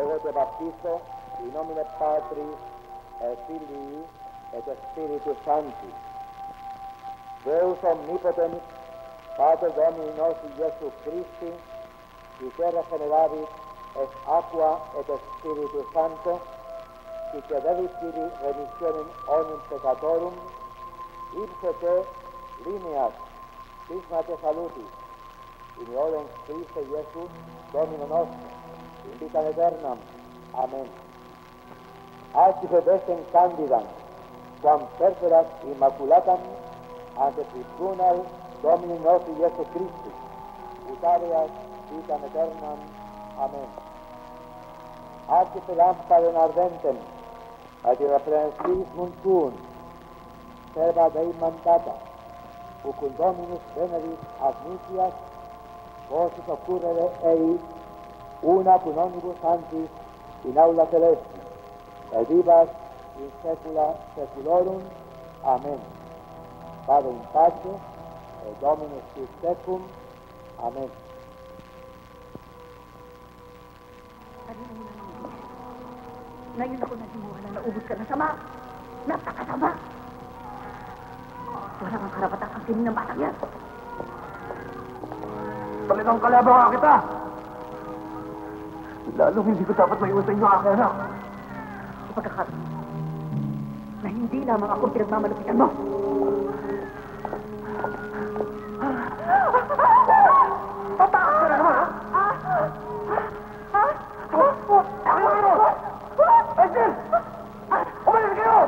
Εγώ te baptizo in nomine Patris et Filii et Spiritus Sancti. Deus omnipotens, Pater Domini nostri Iesu Christi, qui terra generavit est aqua et Spiritus Sancto, qui cedevit tibi remissionem omnium peccatorum, ipse te lineas prismate salutis, in eodem Christe Iesu, Domino nostro, in vitam aeternam. Amen. Active vestem candidam, quam perferas immaculatam, ante tribunal Domini nostri Iesu Christi, ut habeas vitam aeternam. Amen. Active lampadem ardentem, ad irreprensibus tuum, serva Dei mandata, ucum Dominus venerit admitias, vosus occurrere ei, una cum omnibus sanctis in aula celesti, et vivas in saecula saeculorum. Amen. Vade in pace, et Dominus sic tecum. Amen. Ngayon ako nasimuha na naubos ka na sama. Napakasama. Wala kang karapatang angkinin ng batang yan. Talagang kalaban nga kita! Lalong hindi ko dapat maiwan sa inyo, aking anak. Pagkakaroon na hindi lamang ako pinagmamalupitan mo. Tatakas ka na naman, ha? Aking mga! Esther! Umalis kayo!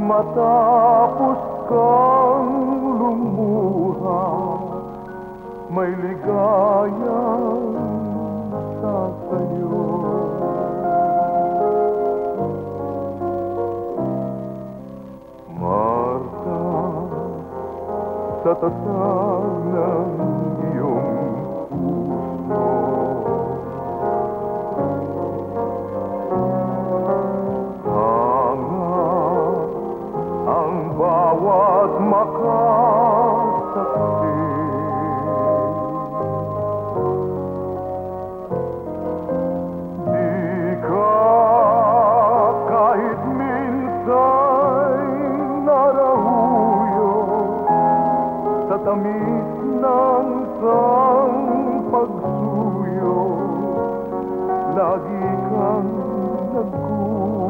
Matapos kang lumuha, may ligayang sasayo. Marta, sa tatag ng iyong puso, bawat makasaksi. Di ka kahit minsan narahuyo sa tamis ng sang pagsuyo. Lagi kang nagkukubli.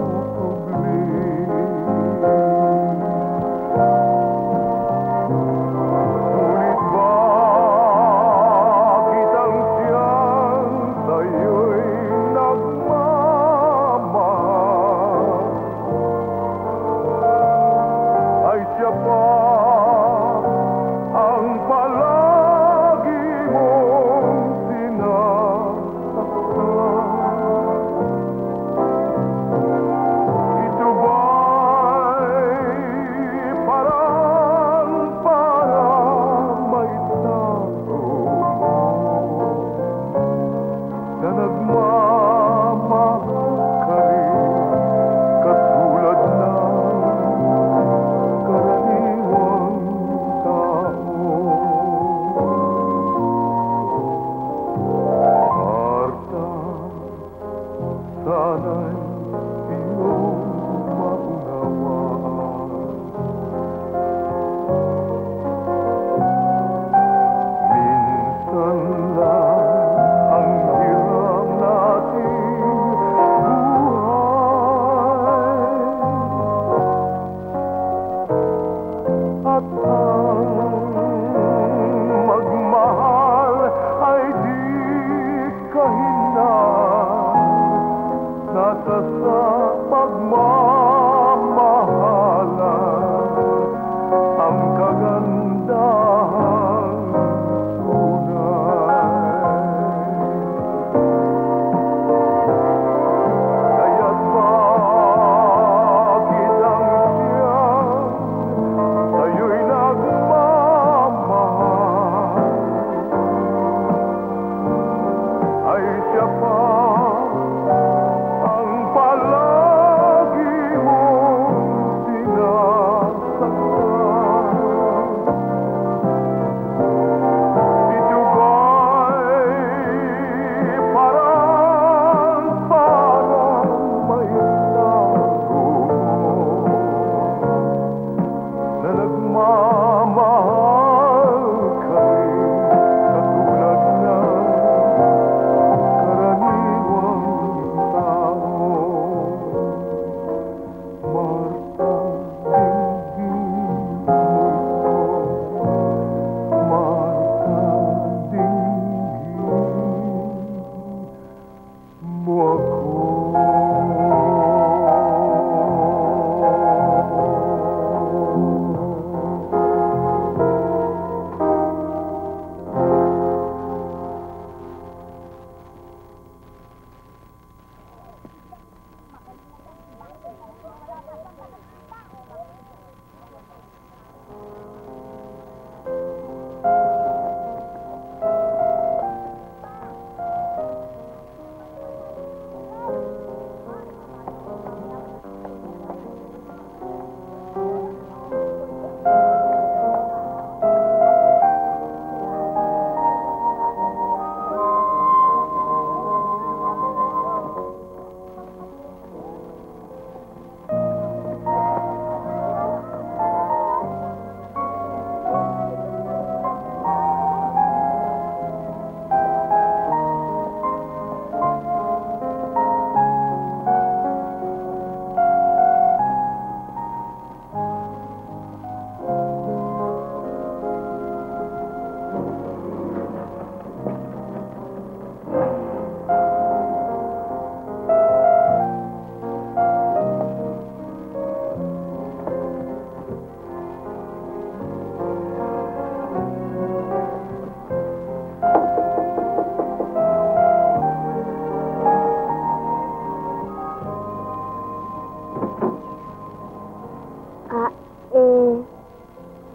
baka,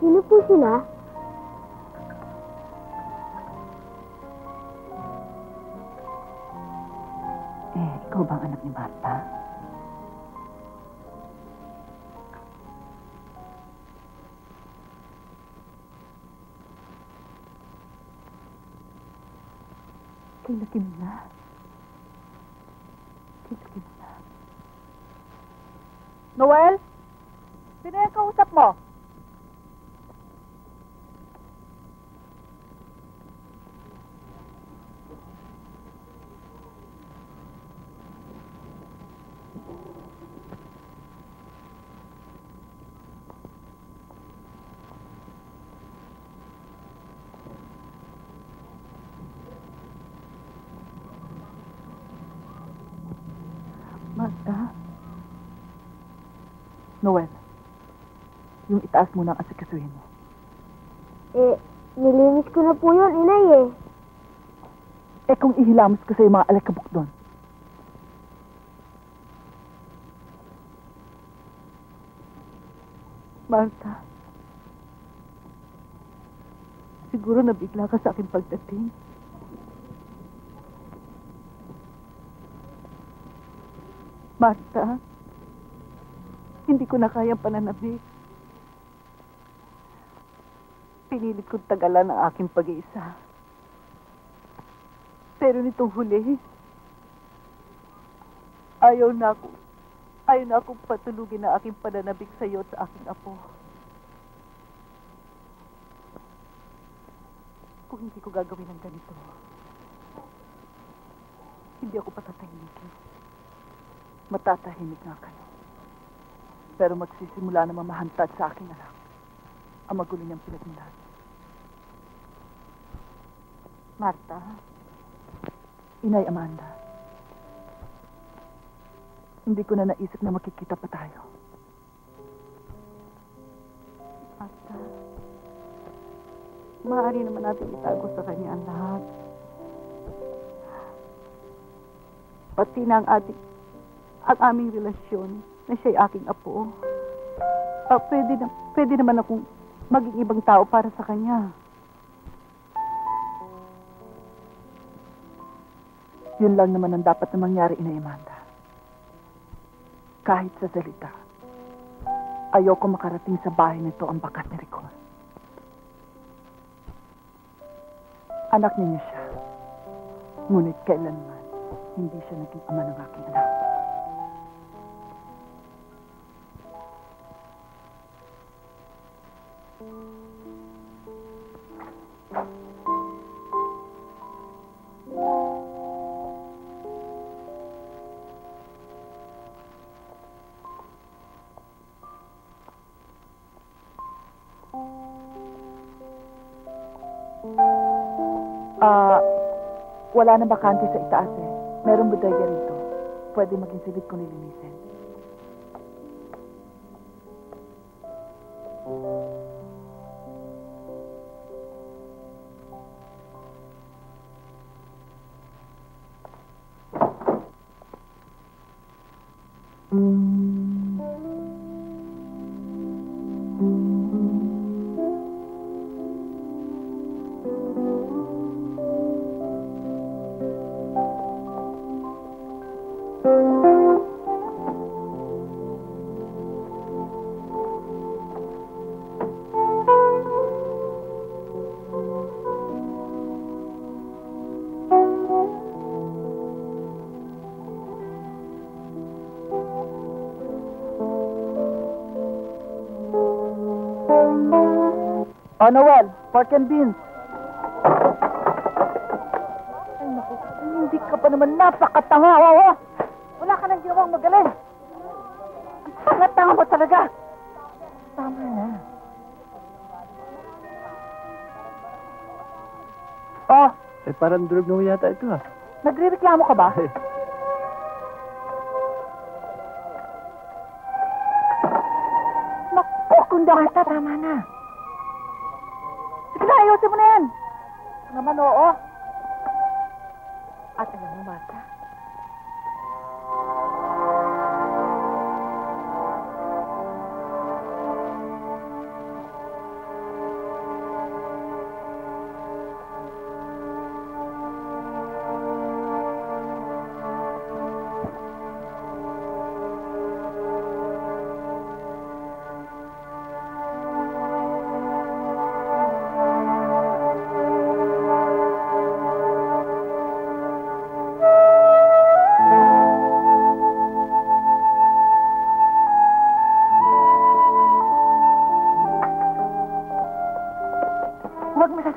sino po sila? Ikaw ba ang anak ni Marta? Kila Kimila. Kila Kimila. Noel? Sino yung kausap mo? Marta? Noel, yung itaas mo ng asikasuhin mo. Nilinis ko na po yun, inay Kung ihilamos ko sa mga alikabok doon. Marta, siguro nabigla ka sa aking pagdating. Marta, hindi ko na kayang pananabik. Pinilit kong tagalan ang aking pag-iisa. Pero nitong huli, ayaw na akong patulugin ang aking pananabik sa iyo at sa aking apo. Kung hindi ko gagawin ng ganito, hindi ako patatahimikin. Matatahimik nga kayo. Pero magsisimula na mamahantad sa aking anak ang magulo niyang pinagmulan. Marta, Inay Amanda, hindi ko na naisip na makikita pa tayo. Marta, maaari naman natin itago sa kanya ang lahat. Pati na ang aming relasyon na siya'y aking apo. Pwede naman akong maging ibang tao para sa kanya. Yun lang naman ang dapat na mangyari, Inay Amanda. Kahit sa salita, ayoko makarating sa bahay nito ang bakat ni Ricon. Anak niya siya. Ngunit kailanman, hindi siya naging ama ng aking anak. Wala na bakante sa itaas eh. Merong bodega rito. Pwede maging silid kung nilinisin. Oh, Noel, pork and beans. Ay, naku, hindi ka pa naman napakatanga, oo. Wala ka nang ginawang magaling. Ang tanga mo talaga. Tama na. Oh. Parang durog na yata ito, Nagre-reklamo ka ba? Naku, kung data, tama na. Sige na, ayusin mo na yan. Naman, oo. At alam mo, Marta,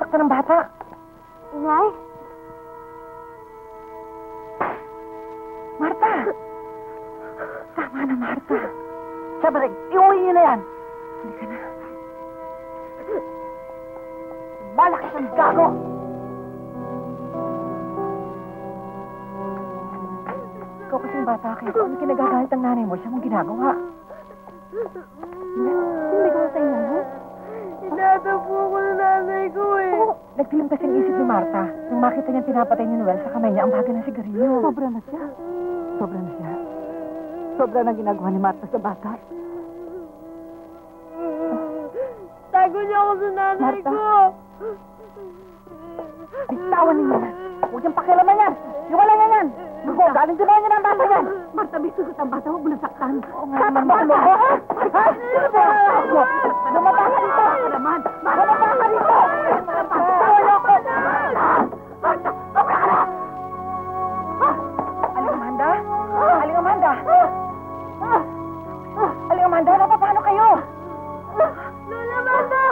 nasasaktan ng bata. Inay? Marta! Tama na, Marta. Sabi, iuwi niyo na yan. Hindi ka na. Malaki kang gago! Ikaw kasing bata kayo. Kung ano kinagagalit ang nanay mo, siya mong ginagawa. Sino may gawa sa inyo, ha? Inatapo ko ng nanay ko eh. Oo, nagtilim kasi ang isip ni Marta. Nang makita niyang pinapatay ni Noel sa kamay niya ang bagay ng sigarilyo. Sobra na siya. Sobra na siya. Sobra na ginagawa ni Marta sa bata. Tago niyo ako sa nanay Marta. ko. Bitawan ninyo yan. Huwag niyang pakialaman yan. Iwala niya yan. Ako, galing din niya ng bata yan. Marta, bisugot ang bata. Huwag mo nasaktan. Oo nga naman, Marta. Ha? Lumabas ka dito. Naman. Lumabas ka dito. Tawala ko. Marta, sobra ka na. Aling Amanda? Aling Amanda? Aling Amanda, paano kayo? Lola Marta!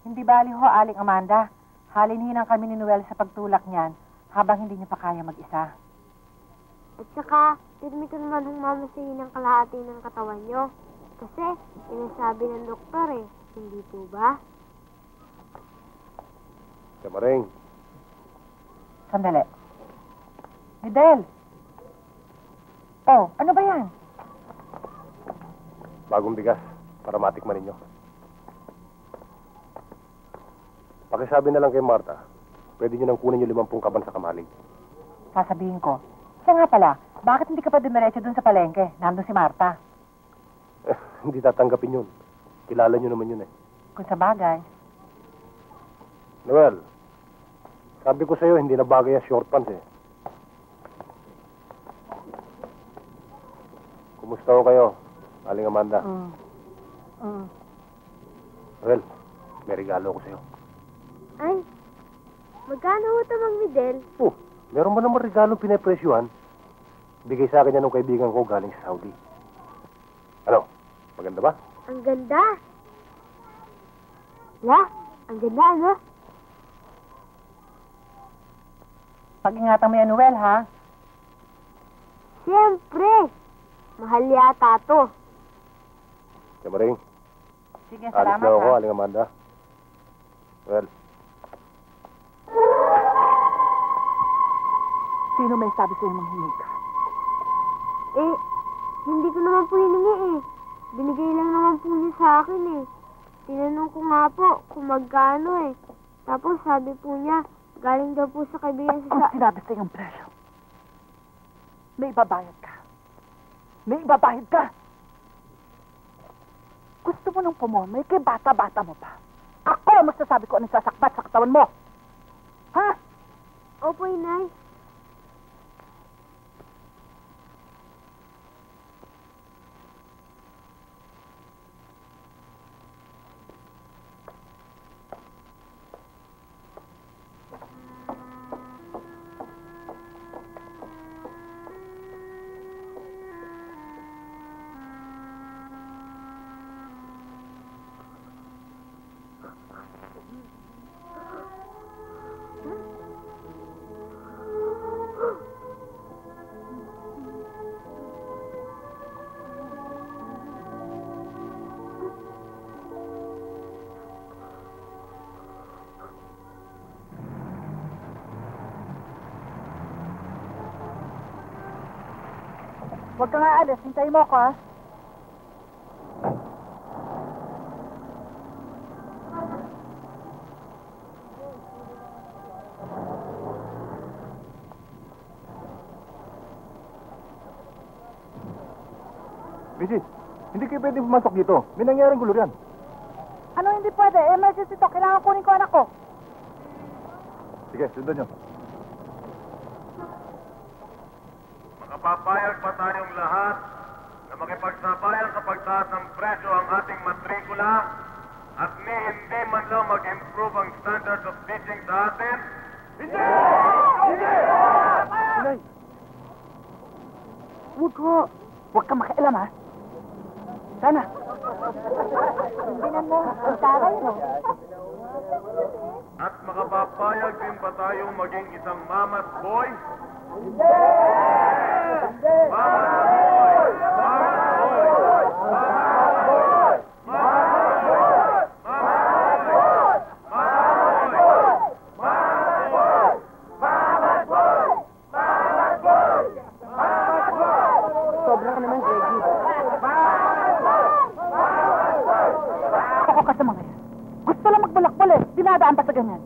Hindi bali ho, Aling Amanda. Halinhinan kami ni Noel sa pagtulak niyan habang hindi niya pa kaya mag-isa. At saka, hindi ko naman humamasihin ng kalahati ng katawan nyo. Kasi, sinasabi ng doktor eh. Hindi po ba? Maring, Sandali. Midel! Oh, ano ba yan? bagong bigas para matikman ninyo. Pakisabi na lang kay Marta, pwede nyo nang kunin yung 50 kaban sa kamalig. Sasabihin ko. Siya nga pala, bakit hindi ka pa dumiretso dun sa palengke? Nandun si Marta. Hindi tatanggapin yun. Kilala nyo naman yun eh. Kung sa bagay. Noel, sabi ko sa'yo, hindi na bagay ang short pants eh. Kumusta ho kayo, Aling Amanda? Noel, may regalo ko sa'yo. Ay, magkano ho ito, Mang Midel? Oh, meron ba naman regalo pinapresyuhan? Bigay sa akin yan ng kaibigan ko galing sa Saudi. Ano, maganda ba? Ang ganda. La, ang ganda, ano? Pag-ingatan mo yan, Noel, ha? Siyempre. Mahal yata to. Maring, Sige, alis salamat, na ako, ha? Aling Amanda. Well, Sino may sabi sa'yo manghingi ka? Eh, hindi ko naman po hiningi eh. Binigay lang naman po niya sa akin eh. Tinanong ko nga po kung magkano eh. Tapos sabi po niya, galing daw po sa kaibigan Ang sa... sinabi sa'yo ang presyo. May ibabayad ka. May ibabayad ka! Gusto mo nung pumorma, kay bata-bata mo pa. Ako ang magsasabi ko anong sasakbat sa katawan mo. Ha? Opo, Inay. Huwag ka nga alis. Hintayin mo ako, ha? Mrs., hindi kayo pwede pumasok dito. May nangyaring gulo yan. Ano hindi pwede? Emergency to. Kailangan kunin ko anak ko. Sige, sundan nyo. Makapapayag pa tayong lahat na makipagsabayan sa pagtaas ng presyo ang ating matrikula at hindi man lang mag-improve ang standards of teaching sa atin? Hindi! Hindi! Inay! Huwag ko. Huwag ka makialam, ha? Sana. Tingnan mo. Ang taray mo. At makapapayag din ba tayong maging isang mama's boy? Hindi! Mama's boy! Mama's boy! Mama's boy! Mama's boy! Mama's boy! Mama's boy! Mama's boy! Mama's boy! Mama's boy! Mama's boy! Sobra ka naman, Greggy. Ako ka sa mga yan. Gusto lang magbalakbal eh. Dinadaan pa sa ganyan.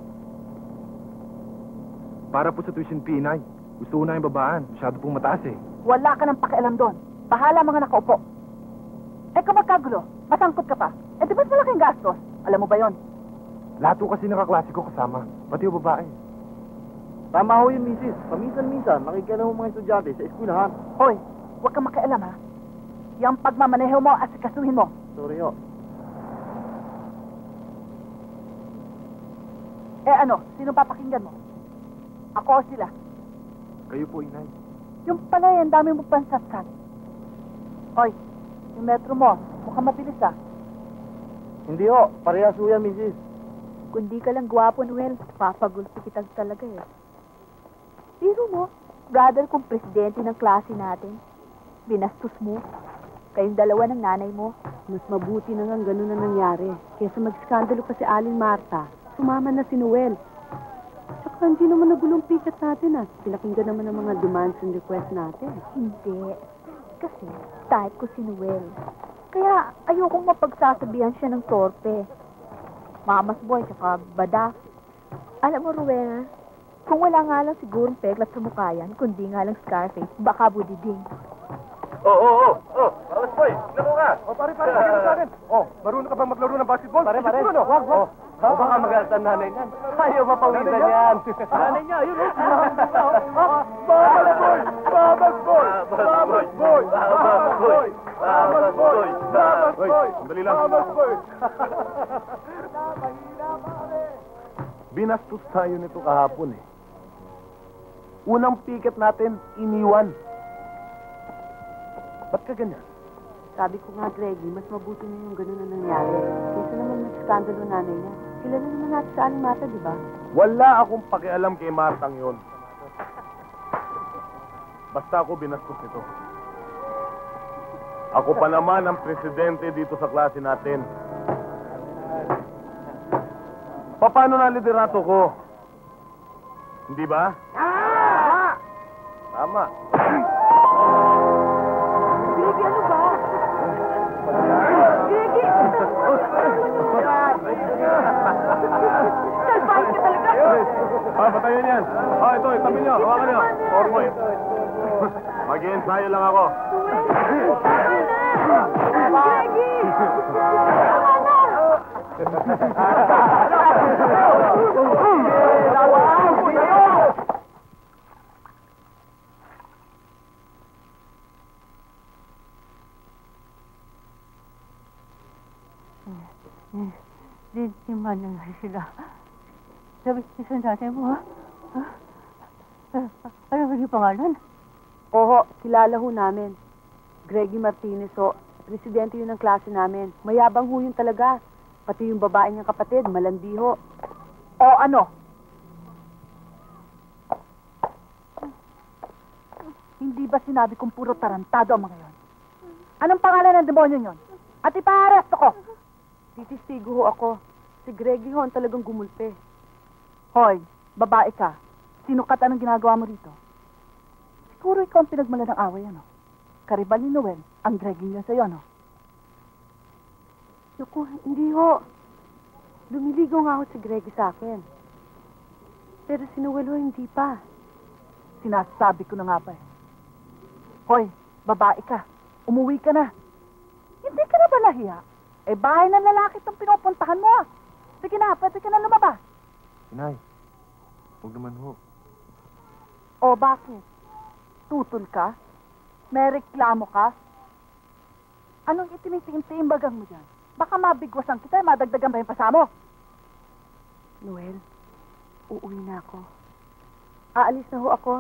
Para po sa tuition fee, Inay. Gusto ko na yung babaan. Masyado pong mataas eh. Wala ka ng pakialam doon. Bahala mga nakaupo. Eh kung magkagulo, masangkot ka pa. Eh di ba't malaking gastos? Alam mo ba yon? Lahat po kasi nakaklase ko kasama. Pati yung babae. Tama ho yun, misis. Paminsan-minsan, nakikialam mo mga estudyante sa eskwelahan. Hoy, huwag kang makialam ha. Yung pagmamaneho mo at sikasuhin mo. Sorry ho. Eh ano, sino papakinggan mo? Ako o sila? Kayo po, Inay. Yung pala yan, dami mo pansat-sat. Hoy, yung metro mo, mukhang mabilis ah. Hindi ho, parehas ho yan, misis. Kundi ka lang gwapo, Noel. Papagulpi kita talaga eh. Biro mo, brother kong presidente ng klase natin. Binastos mo. Kayong dalawa ng nanay mo. Mas mabuti na nga ganun na nangyari. Kesa mag-skandalo pa si Aling Marta. Sumama na si Noel. Tsaka hindi naman nagulong pikat natin ah. Pinakinggan naman ang mga demands and requests natin. Hindi. Kasi type ko si Noel. Kaya ayokong mapagsasabihan siya ng torpe. Mama's boy, tsaka bada. Alam mo, Rowena, kung wala nga lang sigurong peklat sa mukha yan, kundi nga lang Scarface, baka budiding. Malas boy, laro ka. Pare, laro sa akin. Marunong ka bang maglaro ng basketball? Pare. Wag. O baka mag-altan nanay niyan. Ayaw mapawisan yan. Nanay niya, yun. Mamas boy. Sandali lang. Binastos tayo nito kahapon eh. Unang piket natin, iniwan. Ba't ka ganyan? Sabi ko nga, Greggy, mas mabuti na yung ganun na nangyari. Kaysa naman nag-skandalo nanay niya. Kilala naman natin sa Aling Marta, di ba? Wala akong pakialam kay Martang yon. Basta ako binastos nito. Ako pa naman ang presidente dito sa klase natin. Paano na liderato ko? Hindi ba? Tama. Greggy, ano ba? Greggy! Salbahin ka talaga! Patayin yan. Ito, itabi nyo. Hawakan nyo. Ormoy. Mag-i-ensayo lang ako. Greggy! Di man na sila. Sabi sa nanay mo, ha? Ano ba yung pangalan? Oo, kilala ho namin. Greggy Martinez ho. Presidente yun ng klase namin. Mayabang ho yun talaga. Pati yung babae niyang kapatid, malandiho. O ano? Hindi ba sinabi kong puro tarantado ang mga yon? Anong pangalan ng demonyo yon? At ipaharesto ko! Titistigo ho ako. Si Greggy ho ang talagang gumulpe. Hoy, babae ka. Sinukat anong ginagawa mo rito? Siguro ikaw ang pinagmala ng away, ano? Karibal ni Noel, ang dragging niya sa'yo, no? Naku, hindi ho. Lumiligaw nga ho si Greggy sa akin. Pero si Noel ho, hindi pa. Sinasabi ko na nga ba eh. Hoy, babae ka. Umuwi ka na. Hindi ka na ba nahiya? Eh, bahay ng lalaki itong pinupuntahan mo, ah. Sige na, pwede ka na lumabas. Inay, huwag naman ho. O, bakit? Tutol ka? May reklamo ka? Anong itinitimbagang mo dyan? Baka mabigwasan kita, madagdagan ba yung pasamo? Noel, uuwi na ako. Aalis na ho ako.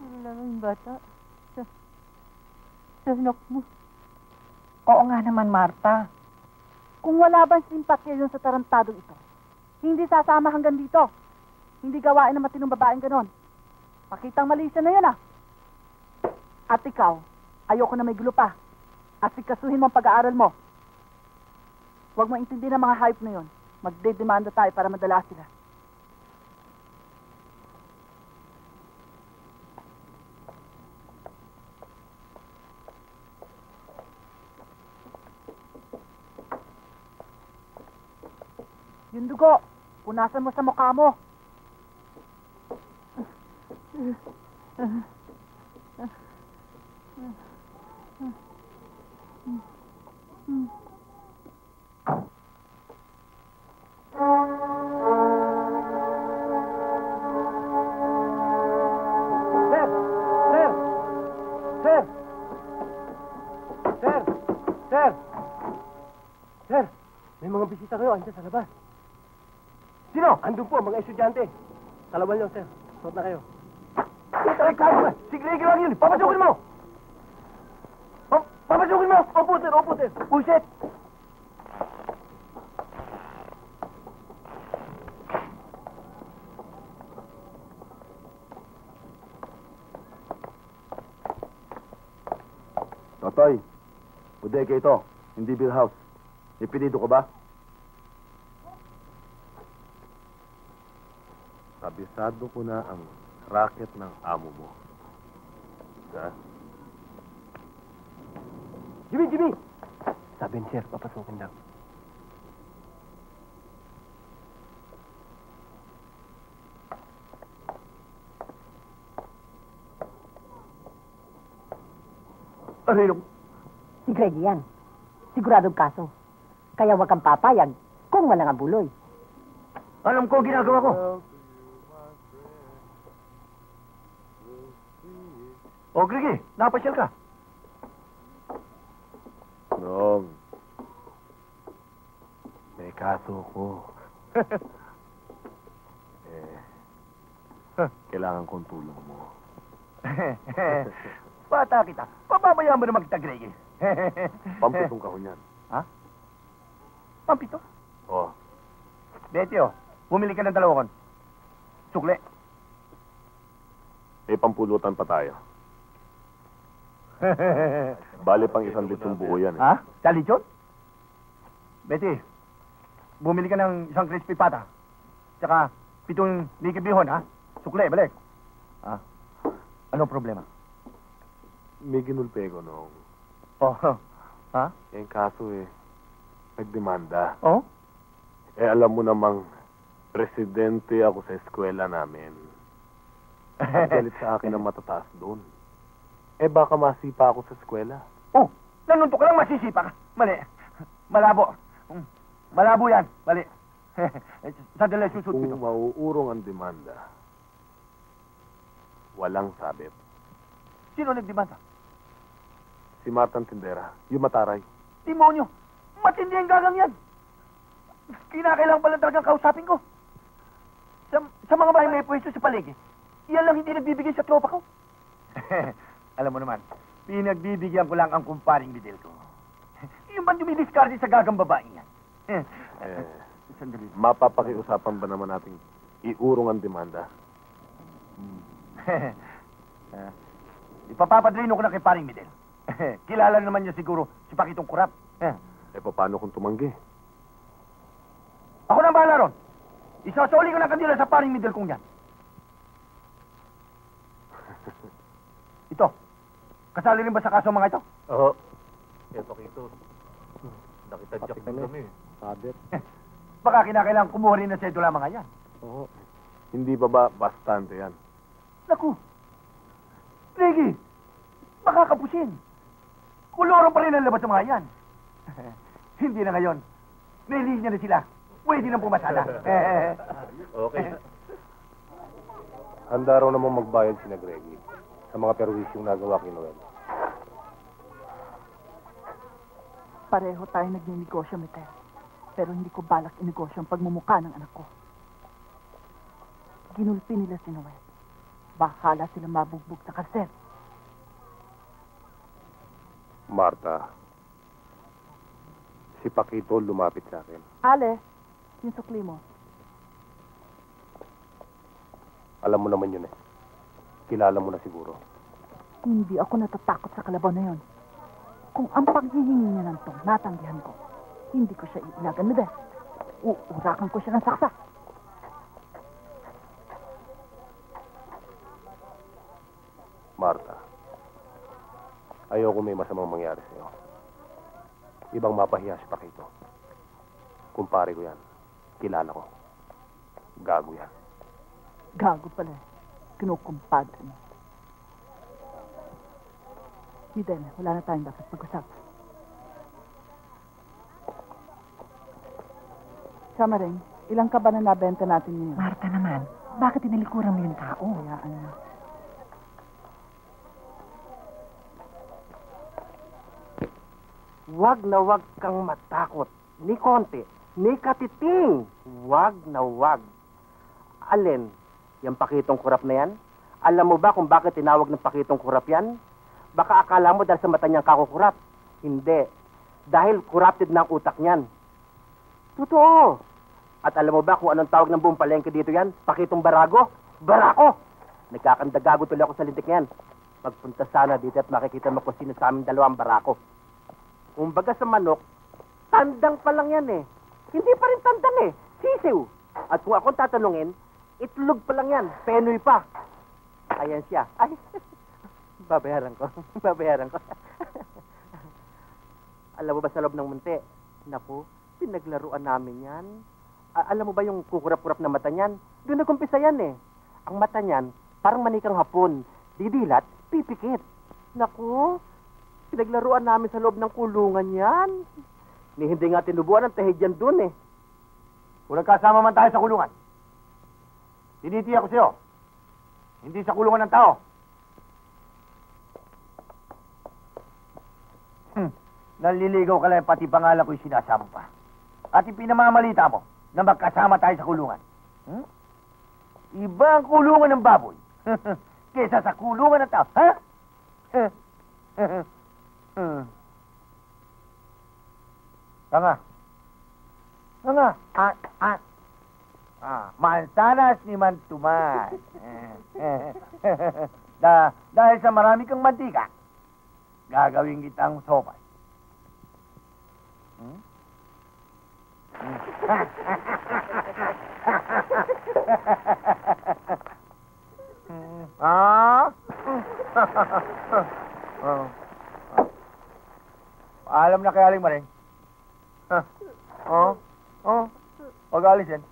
Wala lang yung bata. Sa anak mo. Oo nga naman, Marta. Kung wala bang simpatya yun sa tarantadong ito, hindi sasama hanggang dito. Hindi gawain ng matinong babaeng ganon. Pakitang mali siya na yun, ah. At ikaw, ayoko na may gulo pa. At sikasuhin mo ang pag-aaral mo. Huwag mo intindihin ang mga hype na yun. Magdedemanda tayo para madala sila. Yung dugo, punasan mo sa mukha mo. Sir, may mga bisita kayo, andyan sa labas. Sino? Andun po, mga estudyante. Talawan niyo, sir. Suot na kayo. Ito, si Greggy lang yun. Papasukin mo! Papasukin mo! Opo, sir. Opo, sir. Puset! Totoy, bodega ito. Hindi beer house. Ipinido ka ba? Kabisado ko na ang racket ng amo mo. Ha? Jimmy! Sabi ni sir, papasukin lang. Ano yun? Si Greggy yan. Siguradong kaso. Kaya wag kang papayag kung walang abuloy. Alam ko ginagawa ko. O, Greggy, napasyal ka. Nong, may kaso ko. Kailangan kong tulong mo. Bata kita. Papabayaan mo na magta, Greggy. Pampitong kahon yan. Ha? Pampito? Oh, Betty, oh. Bumili ka ng 2 kon. Sukle. may pampulutan pa tayo. Bale pang 100 buo yan eh. Ha? Chalichon? Betty, bumili ka ng 1 crispy pata. Tsaka 7 Mickey Bihon, ha? Sukle, balik. Ha? Ano problema? May ginulpe ko nung. Oh, ha? Yung kaso eh, nagdemanda. Oh? Eh alam mo namang, presidente ako sa eskwela namin. At galit sa akin ang matataas doon. Eh baka masipa ako sa eskwela. Oh, nanuntok ka lang, masisipa ka. Mali. Malabo. Malabo yan. Mali. Sandali, susut Kung ito. mauurong ang demanda, walang sabit. Sino nagdemanda? Si Martang Tindera, yung mataray. Demonyo! Matindi ang gagang yan! Kinakailangan pala talagang kausapin ko. Sa mga bahay may pwesto sa paligid, yan lang hindi nagbibigay sa tropa ko. Alam mo naman, pinagbibigyan ko lang ang kumparing Midel ko. Yung bang dumidiskarte sa gagang babaeng yan? Sandali. Mapapakiusapan ba naman nating iurong ang demanda? Ipapapadrino ko na kay paring Midel. Kilala naman niya siguro si Pakitong Kurap. Paano kung tumanggi? Ako na ang bahala ron. Isasoli ko ng kandila sa paring Midel kong yan. Ito, kasali rin ba sa kaso mga ito? Oo. Pakito. Nakita-jack din kami. Sabit. Baka kinakailangan kumuha rin ng sedula mga yan. Oo. Hindi ba bastante yan? Naku! Reggie! Baka kapusin. Kuloro pa rin ang labas ng mga yan. Hindi na ngayon. May linya na sila. Pwede nang pumasada. Okay. Handa raw namang magbayad si Greggy sa mga perwisyong nagawa kay Noel. Pareho tayo nagninegosyo, Mitel. Pero hindi ko balak inegosyo ang pagmumukha ng anak ko. Ginulpi nila si Noel. Bahala sila mabugbog sa karser. Marta, si Pakito lumapit sa akin. Ale, yung sukli mo. Alam mo naman yun eh. Kilala mo na siguro. Hindi ako natatakot sa kalabaw na yon. Kung ang paghihingi niya ng tong natanggihan ko, hindi ko siya iilagan, Midel. Uurakan ko siya ng saksak. Marta, ayoko may masamang mangyari sa'yo. Ibang mapahiya si Pakito. Kumpare ko yan. Kilala ko. Gago yan. Gago pala eh. Kinukumpadre mo. Midel, wala na tayong dapat pag-usap. Sama rin, ilang ka ba na nabenta natin ngayon? Marta naman, bakit tinalikuran mo yung tao? Hayaan mo. Wag na wag kang matakot. Ni konti, ni katiting. Wag na wag. Alin, yung Pakitong Kurap na yan? Alam mo ba kung bakit tinawag ng Pakitong Kurap yan? Baka akala mo dahil sa mata niyang kakukurap. Hindi. Dahil corrupted na ang utak niyan. Totoo. At alam mo ba kung anong tawag ng buong palengke dito yan? Pakitong Barago? Barako! Nagkakandagago tuloy ako sa lintik niyan. Magpunta sana dito at makikita mo kung sino sa aming dalawang barako. Kumbaga sa manok, tandang pa lang yan eh. Hindi pa rin tandang eh. Sisiw. At kung akong tatanungin, itlog pa lang yan. Penoy pa. Ayan siya. Ay, babayaran ko. Babayaran ko. Alam mo ba sa loob ng munti? Naku, pinaglaruan namin yan. Alam mo ba yung kukurap-kurap na mata niyan? Doon nag-umpisa yan eh. Ang mata niyan, parang manikang hapon. Didilat, pipikit. Naku, pinaglaruan namin sa loob ng kulungan yan. Ni hindi nga tinubuan ang tahid yan doon eh. Kung nagkasama man tayo sa kulungan, tinitiyak ko sa'yo, hindi sa kulungan ng tao. Naliligaw ka lang pati pangalan ko'y sinasama pa. At ipinamamalita mo na magkasama tayo sa kulungan. Iba ang kulungan ng baboy kesa sa kulungan ng tao. Ha? Tanga. Tanga. Mansanas ni Mantuman. Dahil sa marami kang mantika, gagawin kitang sopas. Alam na kaya Aling Maring. Huwag alisin.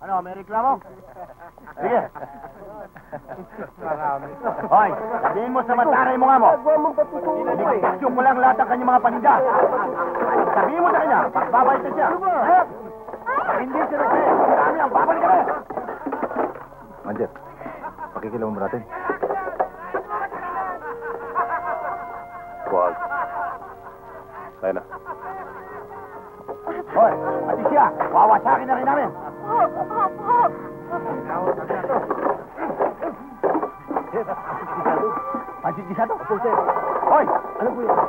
Ano, may reklamo? Sige. Hoy, sabihin mo sa mataray mo nga mo. Nagpapasyon ko lang lahat ang kanyang mga paninda. Sabihin mo sa kanya, pagbabalik na siya. Ay, Hindi, Sir Jose. Marami ang babalik kami. Manjer, pakikilaw mo natin. Wag. Kaya na. Hoy, pati siya. Wawasakin na rin namin. Pasigisa to? Opo, sir. Hoy, ano po yun?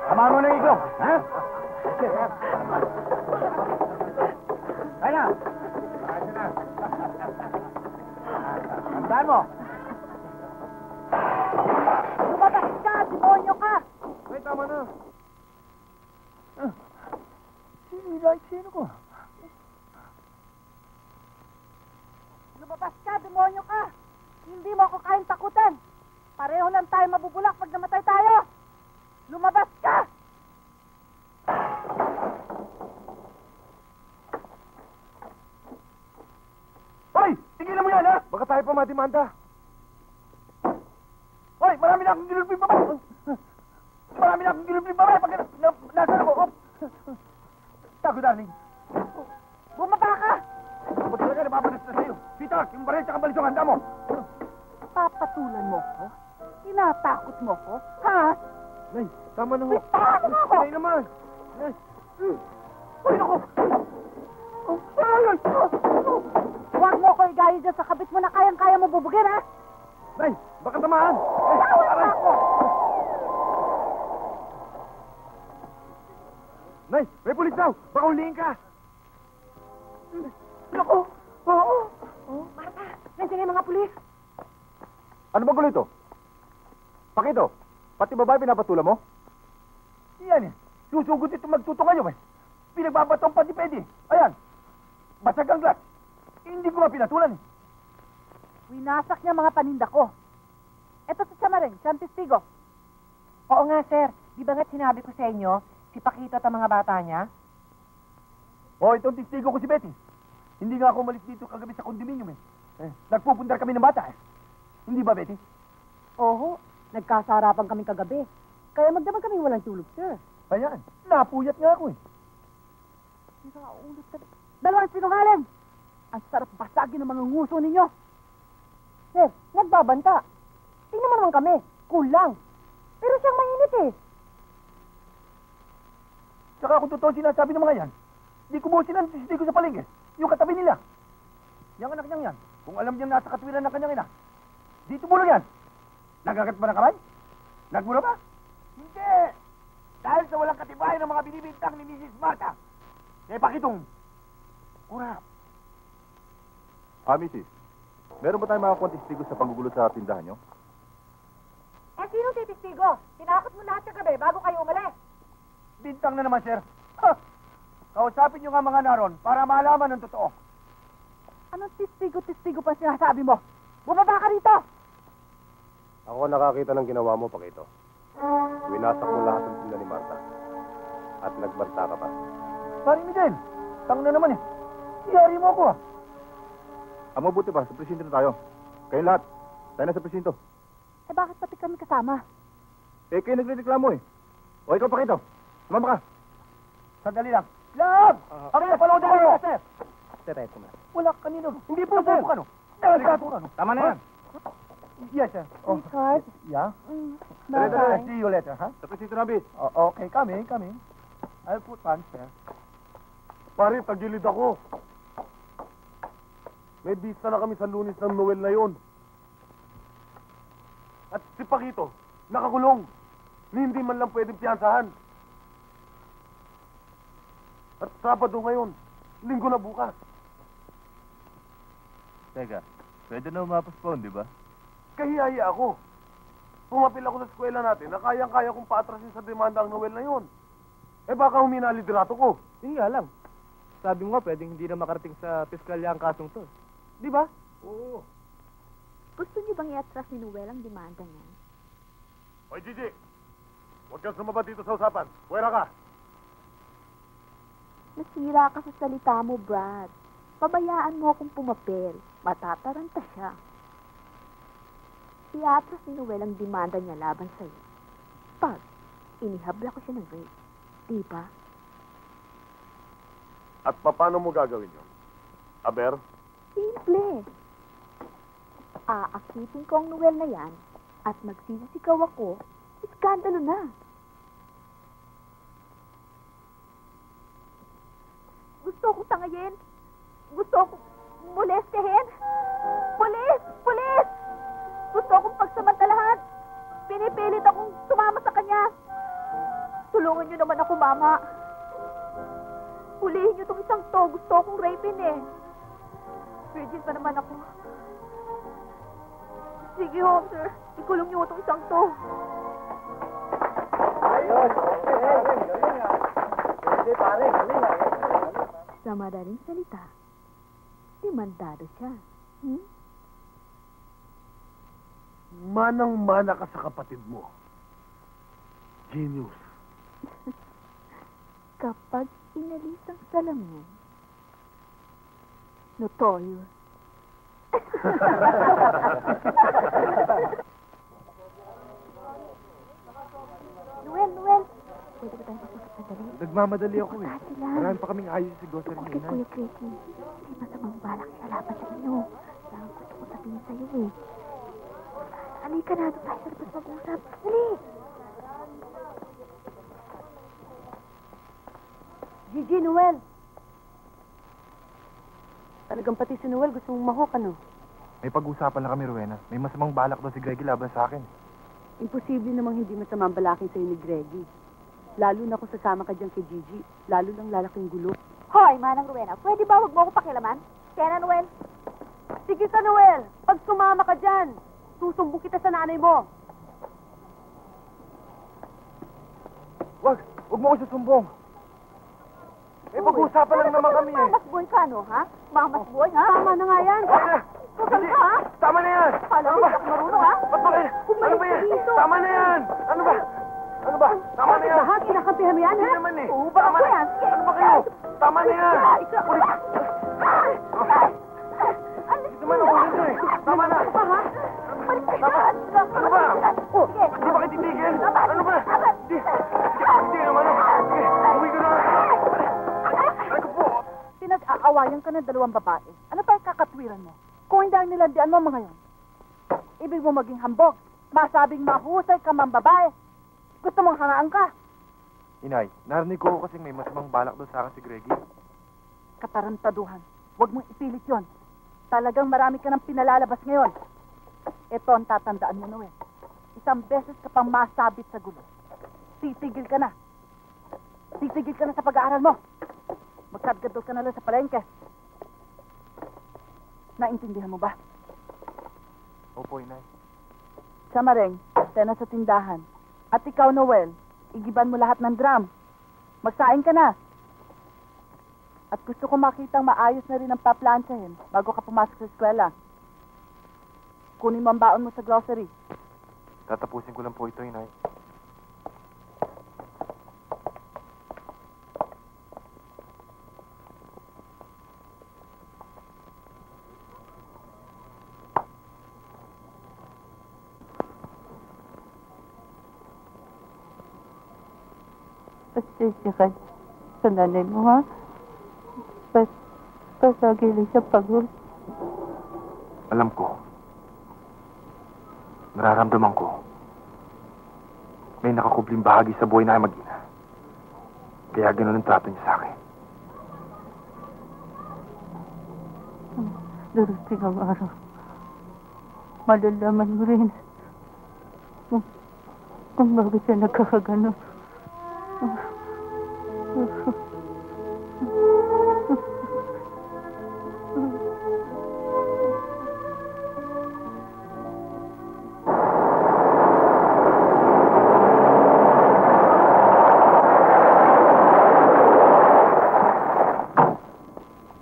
Samahan mo ng iglong, ha? Kaya na. Tandaan mo. Lumabas ka! Demonyo ka! Ay, tama na. Sino ko? Lumabas ka! Demonyo ka! Hindi mo ako kayang takutin! Pareho lang tayo mabubulak pag namatay tayo! Lumabas ka! Hoy! Tigilan mo yan, ha? Baka tayo pa madimanda. Hoy! Marami na akong ginulping babae! Marami na akong ginulping babae! Pag nasaan ako? Oh. Tago, darling. Bumaba ka! Ba't talaga napapalit na sa'yo? Peter, yung baril tsaka balisong handa mo! Papatulan mo ko? Tinatakot mo ko? Ha? Nay, tama na ho. Bitawan mo ako! Nay naman! Nay! Ay, naku! Ay, ay! Huwag mo ko igayo dyan sa kabit mo na kayang-kaya mo bubugin, ha? Nay, baka tamaan! Bitawan mo ako! Nay, may pulis daw! Baka huliin ka! Naku! Oo! Marta, nandiyan yung mga pulis. Ano ba gulo ito? Pakito, pati babae pinapatula mo? Yan eh. Susugod ito magtutong ngayon eh. Pinagbabatong pati pwede. Ayan. Basag ang glass. Hindi ko nga pinatulan eh. Winasak niya mga paninda ko. Eto si Chamaring, siyang testigo. Oo nga, sir. Di ba nga sinabi ko sa inyo, si Pakito at ang mga bata niya? O, itong testigo ko si Betty. Hindi nga ako umalis dito kagabi sa kondominium eh. Nagpupundar kami ng bata eh. Hindi ba, Betty? Oo, nagkasarapan kami kagabi. Kaya magdaman kami walang tulog, sir. Ayan. Napuyat nga ako eh. Nakaulit ka. Dalawang sinungaling! Ang sarap basagin ng mga nguso ninyo. Sir, nagbabanta. Tingnan mo naman kami. Cool lang. Pero siyang mainit eh. Tsaka kung totoo sinasabi ng mga yan, di ko busin ang testigo sa palengke. Yung katabi nila. Yung anak niyang yan, kung alam niyang nasa katwiran ng kanyang ina, di tumulong yan. Nagagat pa ng kamay? Nagmura ba? Hindi! Dahil sa walang katibayan ng mga binibintang ni Mrs. Marta. Eh, Pakitong, kurap. Mrs. Meron ba tayong mga testigo sa panggugulo sa tindahan nyo? Eh, sino titistigo? Tinakot mo lahat kagabi bago kayo umalis. Bintang na naman, sir. Ha! Kausapin niyo nga mga naron para malaman ng totoo. Anong testigo pa sinasabi mo? Bumaba ka rito! Ako nakakita ng ginawa mo, Pakito. Winasak mo lahat ng tinda ni Marta. At nagbanta ka pa. Pari Miguel, tang na naman eh. Iyari mo ako ah. Ang mabuti pa, sa presinto na tayo. Kayong lahat, tayo na sa presinto. Eh, bakit pati kami kasama? Eh, kayo nagre-reklamo eh. O, ikaw Pakito, sumama ka. Sandali lang. Love! Ang napanood mo! Sir, eto na. Wala kanino. Hindi po, sir. Ka, no? Nagkato ka, no? Tama na yan. Yes, sir. Oh. Sweetheart? Yeah? Bye-bye. See you later, ha? Sa presinto na, bis. Okay, coming. I'll put pants there. Pare, tagilid ako. May vista na kami sa Lunes ng Noel na yon. At si Pakito, nakakulong. Hindi man lang pwedeng piyansahan. At Sabado ngayon, Linggo na bukas. Teka, pwede na umapospon, di ba? Kahihiya ako. Pumapil ako sa eskwela natin na kayang-kaya kong paatrasin sa demanda ang Noel na yon. Eh baka humina ang liderato ko. Hindi nga lang. Sabi mo nga, pwedeng hindi na makarating sa piskalya ang kasong to. Di ba? Oo. Gusto niyo bang i-atras ni Noel ang demanda niyan? Hoy, Gigi! Huwag kang sumabad dito sa usapan. Puwera ka! Nasira ka sa salita mo, Brad. Pabayaan mo akong pumapel. Matataranta siya. I-atras ni Noel ang demanda niya laban sa'yo. Pag inihabla ko siya ng rape. Di ba? At paano mo gagawin yun? Aber? Simple. Aakitin ko ang Noel na yan at magsisisigaw ako, iskandalo na. Gusto kong tangayin. Gusto kong molestehin. Pulis! Pulis! Gusto kong pagsamantalahan. Pinipilit akong sumama sa kanya. Tulungan niyo naman ako, Mama. Hulihin niyo itong isang to. Gusto akong rapin eh. Virgin pa naman ako. Sige, Holmes. Ikulong niyo itong isang to. Sa madaling salita, demandado siya. Manang-mana ka sa kapatid mo. Genius. Kapag inalis ang salamin, notorious. Noel, pwede ba tayo pasok sa dali? Nagmamadali ako eh. Sila. Marami pa kaming ayos si Gosser Okay, ni Inay. Kuya Tracy. Hindi masamang balak sa laban sa inyo. Lang gusto ko sabihin sa'yo eh. Halika na, doon tayo sa labas mag-usap. Dali! Gigi, Noel. Talagang pati si Noel gusto mong mahok, ano? May pag-usapan na kami, Rowena. May masamang balak daw si Greggy laban sa akin. Imposible namang hindi masamang balakin sa'yo ni Greggy. Lalo na kung sasama ka dyan kay Gigi. Lalo lang lalaking gulo. Hoy, Manang Rowena, pwede ba huwag mo ako pakialaman? Kaya na, Noel? Sige sa Noel! Pag sumama ka dyan, susumbong kita sa nanay mo. Wag mo ako susumbong. May pag-usapan lang naman kami eh. Mamas boy ka, no, ha? Mamas boy, ha? Tama na nga yan. Susan ka, ha? Tama na yan! Kala mo, hindi marunong, ha? Ba't ba kayo? Ano ba yan? Tama na yan! Ano ba? Ano ba? Tama na yan! Lahat, kinakampihan mo yan, ha? Hindi naman eh. Oo, baka Tama ko na. yan. Ano ba kayo? Tama na yan! Ikaw, Dito man ako dito eh. Tama na! Tama! Ano ba? Hindi ba kayo titigil? Ano ba? Hindi naman ako. Sige, uwi ko na. Ano po? Pinag-aawayan ka ng dalawang babae. Ano pa yung kakatwiran mo? Kung hindi ang nilandian mo mga yon, ibig mo maging hambog. Masabing mahusay ka mang babae. Gusto mong hangaan ka. Inay, narinig ko kasing may masamang balak doon sa akin si Greggy. Katarantaduhan. Huwag mong ipilit yon. Talagang marami ka ng pinalalabas ngayon. Ito ang tatandaan mo, Noel. Isang beses ka pang masabit sa gulo. Titigil ka na. Titigil ka na sa pag-aaral mo. Magkadgadol ka na lang sa palengke. Naintindihan mo ba? Opo, Inay. Sa Mareng, tena sa tindahan. At ikaw, Noel, igiban mo lahat ng drum. Magsaing ka na. At gusto ko makitang maayos na rin ang paplansyahin bago ka pumasok sa eskwela. Kunin mo ang baon mo sa grocery. Tatapusin ko lang po ito, Inay. Pasensya ka sa nanay mo, ha? Pasagili sa pagod. Alam ko. Nararamdaman ko. May nakakubling bahagi sa buhay na mag-ina. Kaya ganoon ang trato niya sa akin. Darating ang araw. Malalaman mo rin kung bakit siya nagkakagano.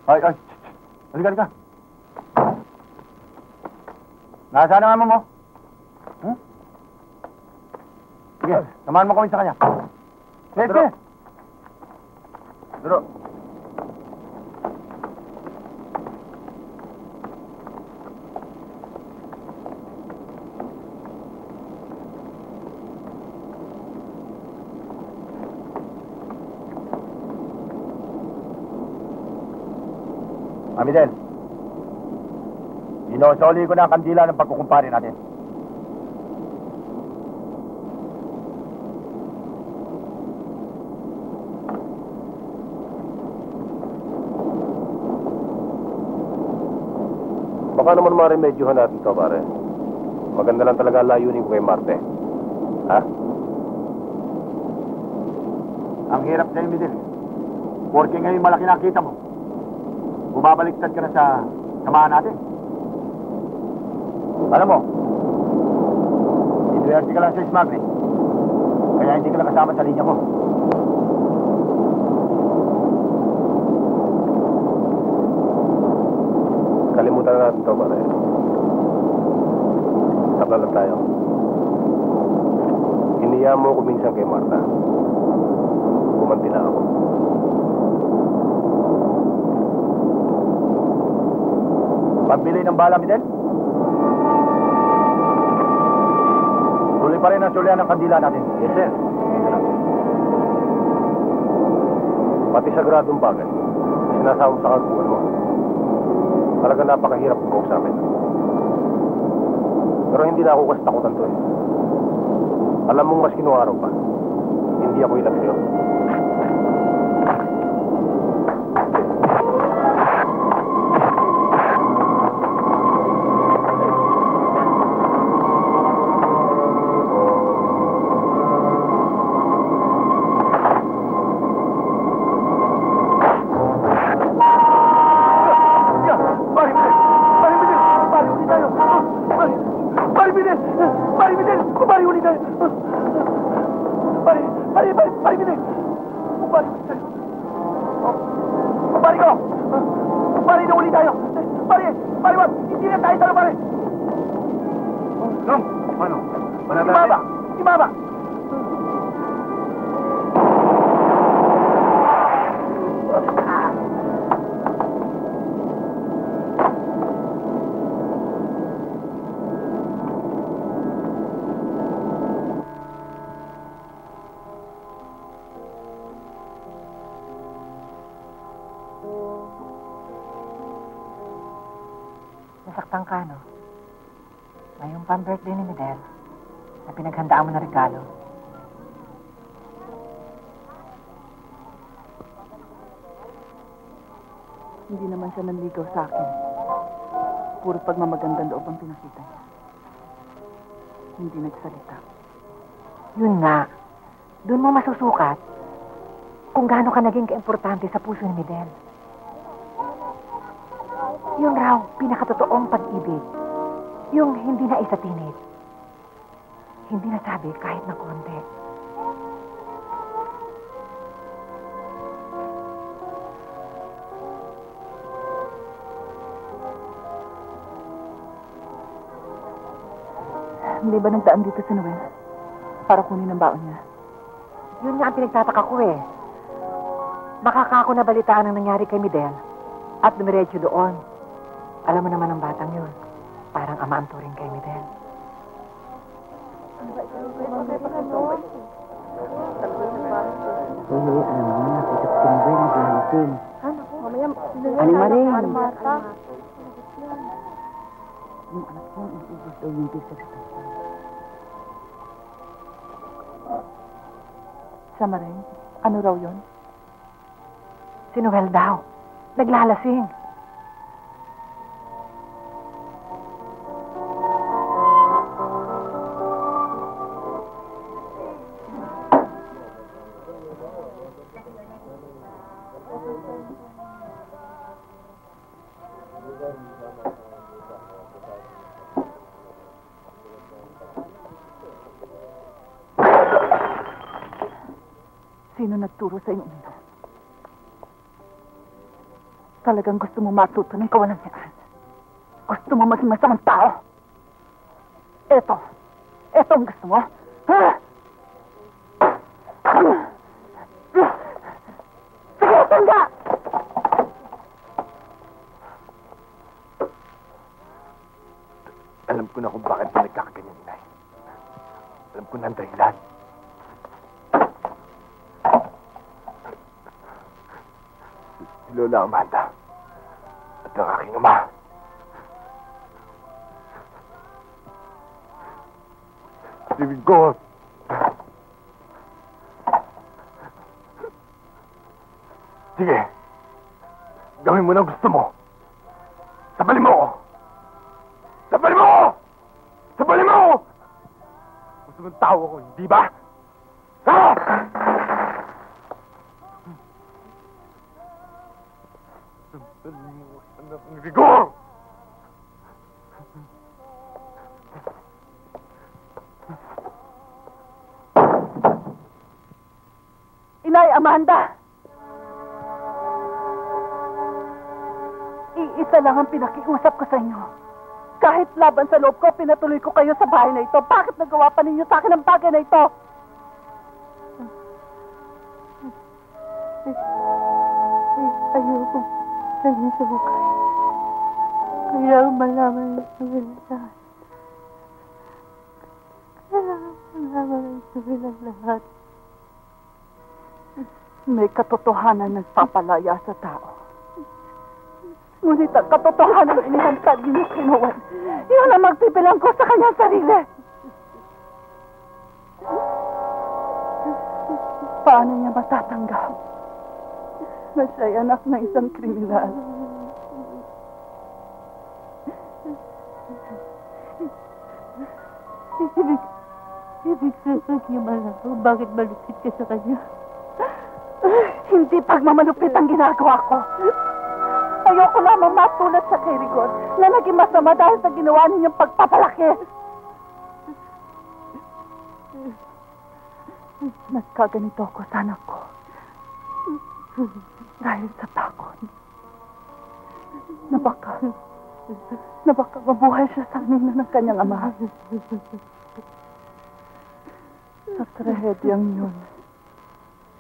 Ay! Halika. Nasaan ang amo mo? Sige, samahan mo kami sa kanya. Sige. Duro. Amidel, inosoli ko na ang kandila ng pagkukumpare natin. Baka naman maremedyohan natin to, pare. Maganda lang talaga layunin ko kay Marte. Ha? Ang hirap sa'yo, Midel. Porque ngayon malaki nakita mo. Bumabaliktad ka na sa samahan natin. Alam mo, inuwerte ka lang sa smuggling. Kaya hindi ka lang kasama sa linya ko. Kalimutan na natin to, pare. Tapla lang tayo. Iniya mo ko minsan kay Marta. Kumanti na ako. Pambili ng bala, Midel? Tuloy pa rin ang sulian ng kandila natin. Yes, sir. Ito lang. Pati sa gradong bagay, sinasama sa kagpuan mo. Talagang napakahirap ang kausapin. Pero hindi na ako kasi takutan to eh. Alam mong mas kinuaraw pa. Hindi ako ilag sa'yo. Nasaktan ka, no? Ngayong pang-birthday ni Midel, na pinaghandaan mo na regalo. Hindi naman siya nanligaw sa akin. Puro pagmamagandang loob ang pinakita niya. Hindi nagsalita. Yun nga, doon mo masusukat kung gaano ka naging kaimportante sa puso ni Midel. Yung raw, pinakatotoong pag-ibig. Yung hindi na isatinid. Hindi nasabi kahit na konti. Hindi ba nagdaan dito si Noel? Para kunin ang baon niya. Yun nga ang pinagtataka ko eh. Makaka ako nabalitaan ang nangyari kay Midel at dumiretso doon. Alam mo naman ang batang yun. Parang ama ang turing kay Midel. Oo, alam mo na, nakita ko si Noel naglalasing. Aling Maring. Yung anak mo, iubos daw yung pisa sa tayo. Sa Maring, ano raw yun? Si Noel daw. Naglalasing. Sino nagturo sa inyo nito? Talagang gusto mo matuto ng kawalang-yaan. Gusto mo maging masamang tao. Eto ang gusto mo. Ha? Sige, tanda! Alam ko na kung bakit mo nagkakaganyan, Inay. Alam ko na ang dahilan. Si Lola Amanda at Ama. Si Rigor. Sige. Gawin mo na gusto mo. Sabalin mo ako. Sabalin mo ako! Sabalin mo ako! Gusto mong tao ako, hindi ba? Ha? Sabalin mo, anak ng Rigor! Inay Amanda! Iisa lang ang pinakiusap ko sa inyo. Kahit laban sa loob ko, pinatuloy ko kayo sa bahay na ito. Bakit nagawa pa ninyo sa akin ang bagay na ito? Ayoko sa inyo sa bukas. Kailangan malaman ng lahat. Kailangan malaman ng lahat. May katotohanan nagpapalaya sa tao. Ngunit ang katotohanan ang inihantad niyo kay Noel. Yun ang magpipilang ko sa kanyang sarili. Paano niya matatanggap na siya'y anak ng isang kriminal? Ibig sabihin man ako, bakit malupit ka sa kanya? Hindi pagmamalupit ang ginagawa ko. Ayoko lamang matulad sa kay Rigor na naging masama dahil sa ginawa ninyong pagpapalaki. Nagkaganito ako sa anak ko dahil sa takot na baka mabuhay siya sa amin ng kanyang ama. Sa trahedyang yun,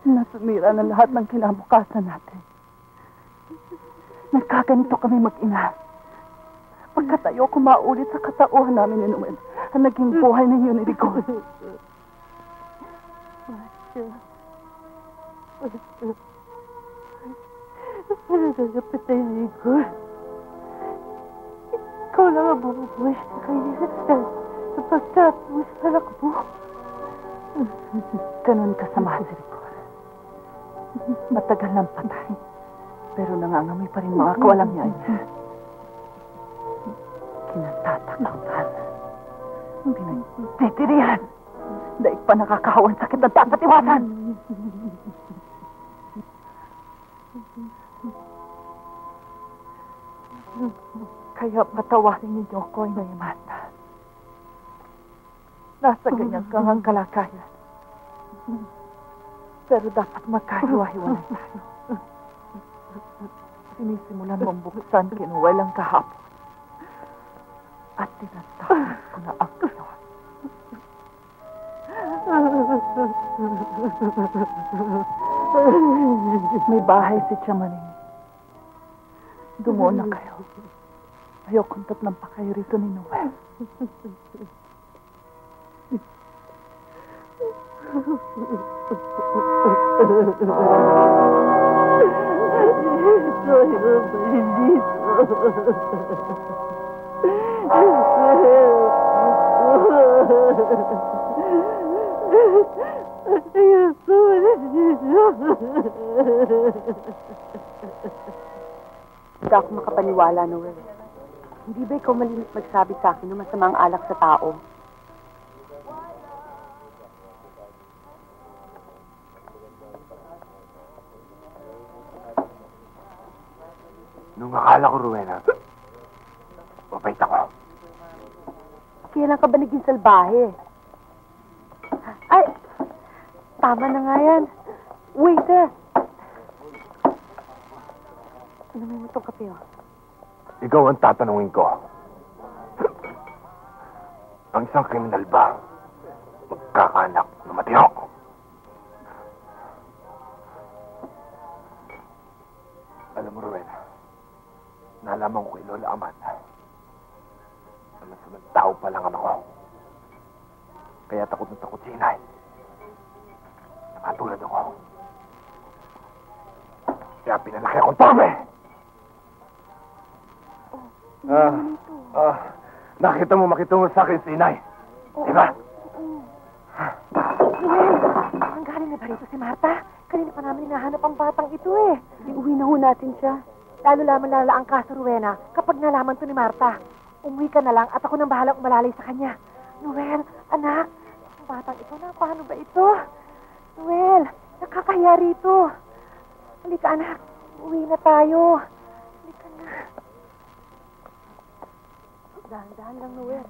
nasumira na lahat ng kinabukasan natin. Nagkaganito kami mag-ina. Pagkat ayoko maulit sa katauhan namin ni Noel ang naging buhay ninyo ni Rigor. Parang nagapatay ni Rigor. Ikaw lang ang bumubuhay sa kanya sa pagtapos anak mo. Ganun kasama si Rigor. Matagal lang patay. Pero nangangamoy pa rin mga kawalang niya. Kinatatakutan. Pinagtitirihan. Daig pa nakakahawan sakit ng tatatiwasan. Kaya patawarin ninyo ko, Inay Amanda. Nasa ganyan kang ang kalakayan. Pero dapat magkahiwa-hiwalay tayo. Sinisimulan mong buksan kinuwal ang kahapon. At tinatawag ko na ang ngayon. May bahay si Chamaning. Dumuon na kayo. Ayokong tatlong pa kayo rito ni Noel. Hindi ako makapaniwala, Noel. Hindi ba ikaw malinis magsabi sa akin ng masamang alak sa tao? Nung akala ko, Rowena, mabait ako. Kailan ka ba naging salbahe? Ay! Tama na nga yan. Waiter! Inumin mo itong kape, oh. Ikaw ang tatanungin ko. Ang isang kriminal ba magkakaanak na matino? Alam mo, Rowena, nalaman ko kay Lola Amanda na masamang tao pa lang ang ako. Kaya takot na takot si Inay. Nakatulad ako. Kaya pinalaki akong torbe! Nakita mo makitungo sa akin si Inay. Diba? Ang galing na ba rito si Marta? Kanina pa namin hinahanap ang batang ito eh. Iuwi na ho natin siya. Lalo lamang lala ang kaso, Rowena, kapag nalaman to ni Marta. Umuwi ka na lang at ako nang bahalang umalalay sa kanya. Noel, anak, ang batang ito na, paano ba ito? Noel, nakakahiya rito. Halika, anak, uwi na tayo. Halika na. Dahan-dahan lang, Noel.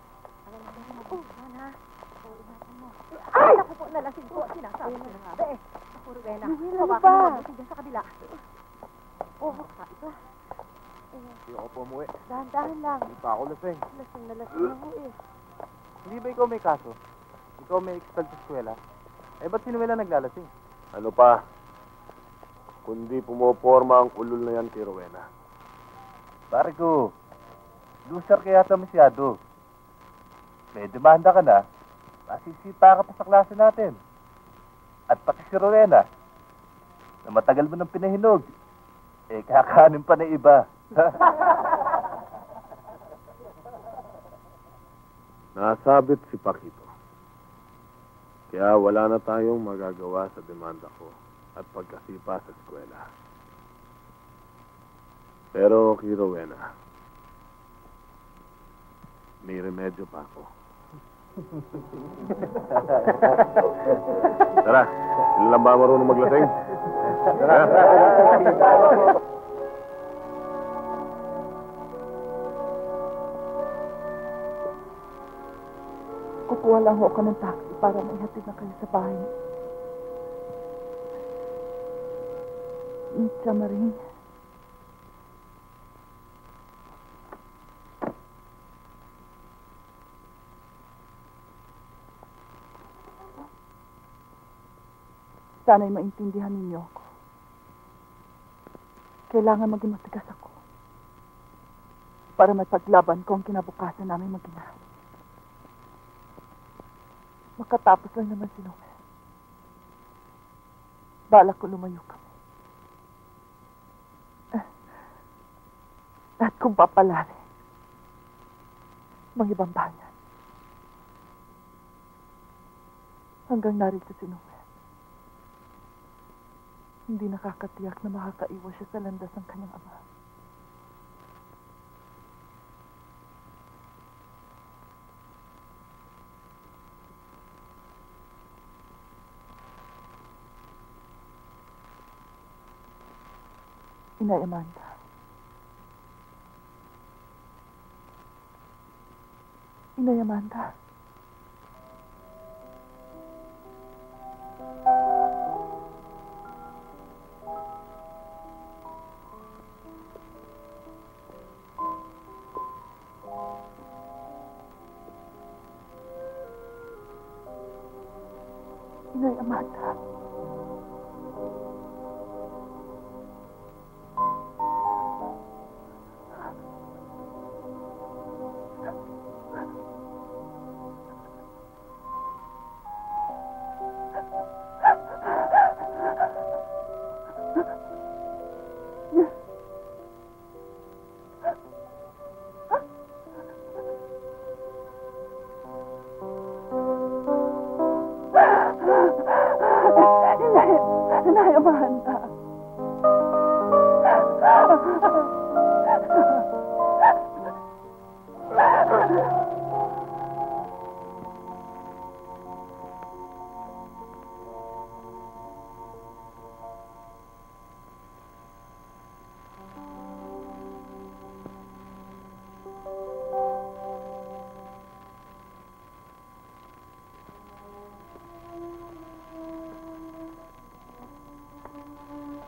Alam mo na, mabuhan ha. Ay! Naku po, nalasing po. Sinasabi ko na nga ba eh. Ako, Rowena. Noel, ano ba? Dyan sa kabila. Hindi ako po umuwi. Dahan-dahan lang. Hindi pa ako lasing. Lasing na lasing ako eh. Hindi ba ikaw may kaso? Ikaw may expelled sa eskwela? Eh, ba't si Noela naglalasing? Ano pa? Kundi pumoporma ang ulol na yan kay Rowena. Pare ko, loser ka yata masyado. May demanda ka na, masisipa ka pa sa klase natin. At pati si Rowena, na matagal mo nang pinahinog, eh kakanin pa na iba. Nasabit si Paquito. Kaya wala na tayong magagawa sa demanda ko at pagkasipa sa eskwela. Pero kay Rowena, may remedyo pa ako. Tara, sila lang ba marunong maglasing? Tara. Kukuha lang ho ako ng taxi para maihatid na kayo sa bahay. Mitsa Maring. Sana'y maintindihan ninyo ako. Kailangan maging matigas ako para mapaglaban ko ang kinabukasan namin mag-ina. Makatapos lang naman si Noel. Balak ko lumayo kami. At kung papalari, mga ibang bayan. Hanggang narito si Noel. Hindi nakakatiyak na makakaiwas siya sa landas ng kanyang ama. Inay Amanda. Inay Amanda. Inay Amanda. Inay Amanda.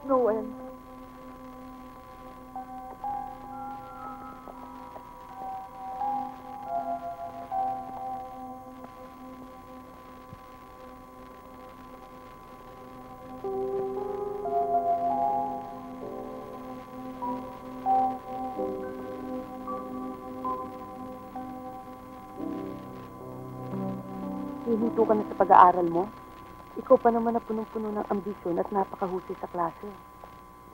Noel. Hihinto ka na sa pag-aaral mo? Ikaw pa naman na punong-puno ng ambisyon at napakahusay sa klase.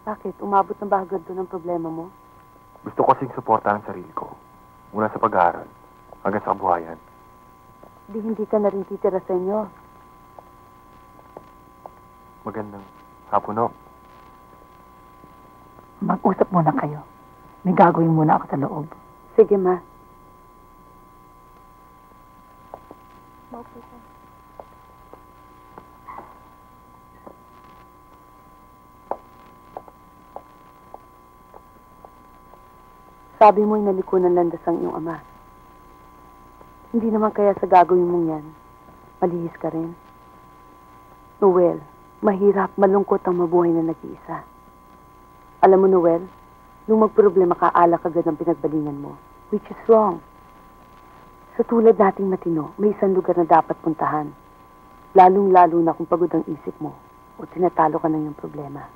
Bakit? Umabot na ba agad doon ang problema mo? Gusto ko kasing suportahan ang sarili ko. Mula sa pag-aaral, hanggang sa kabuhayan. Di hindi ka na rin titira sa inyo. Magandang hapon, no? Mag-usap muna kayo. May gagawin muna ako sa loob. Sige, ma. Sabi mo'y naliko ng landas ang iyong ama. Hindi naman kaya sa gagawin mong yan, malihis ka rin. Noel, mahirap, malungkot ang mabuhay na nag-iisa. Alam mo, Noel, nung magproblema ka, alak agad ang pinagbalingan mo, which is wrong. Sa tulad nating matino, may isang lugar na dapat puntahan. Lalong-lalo na kung pagod ang isip mo o tinatalo ka ng iyong problema.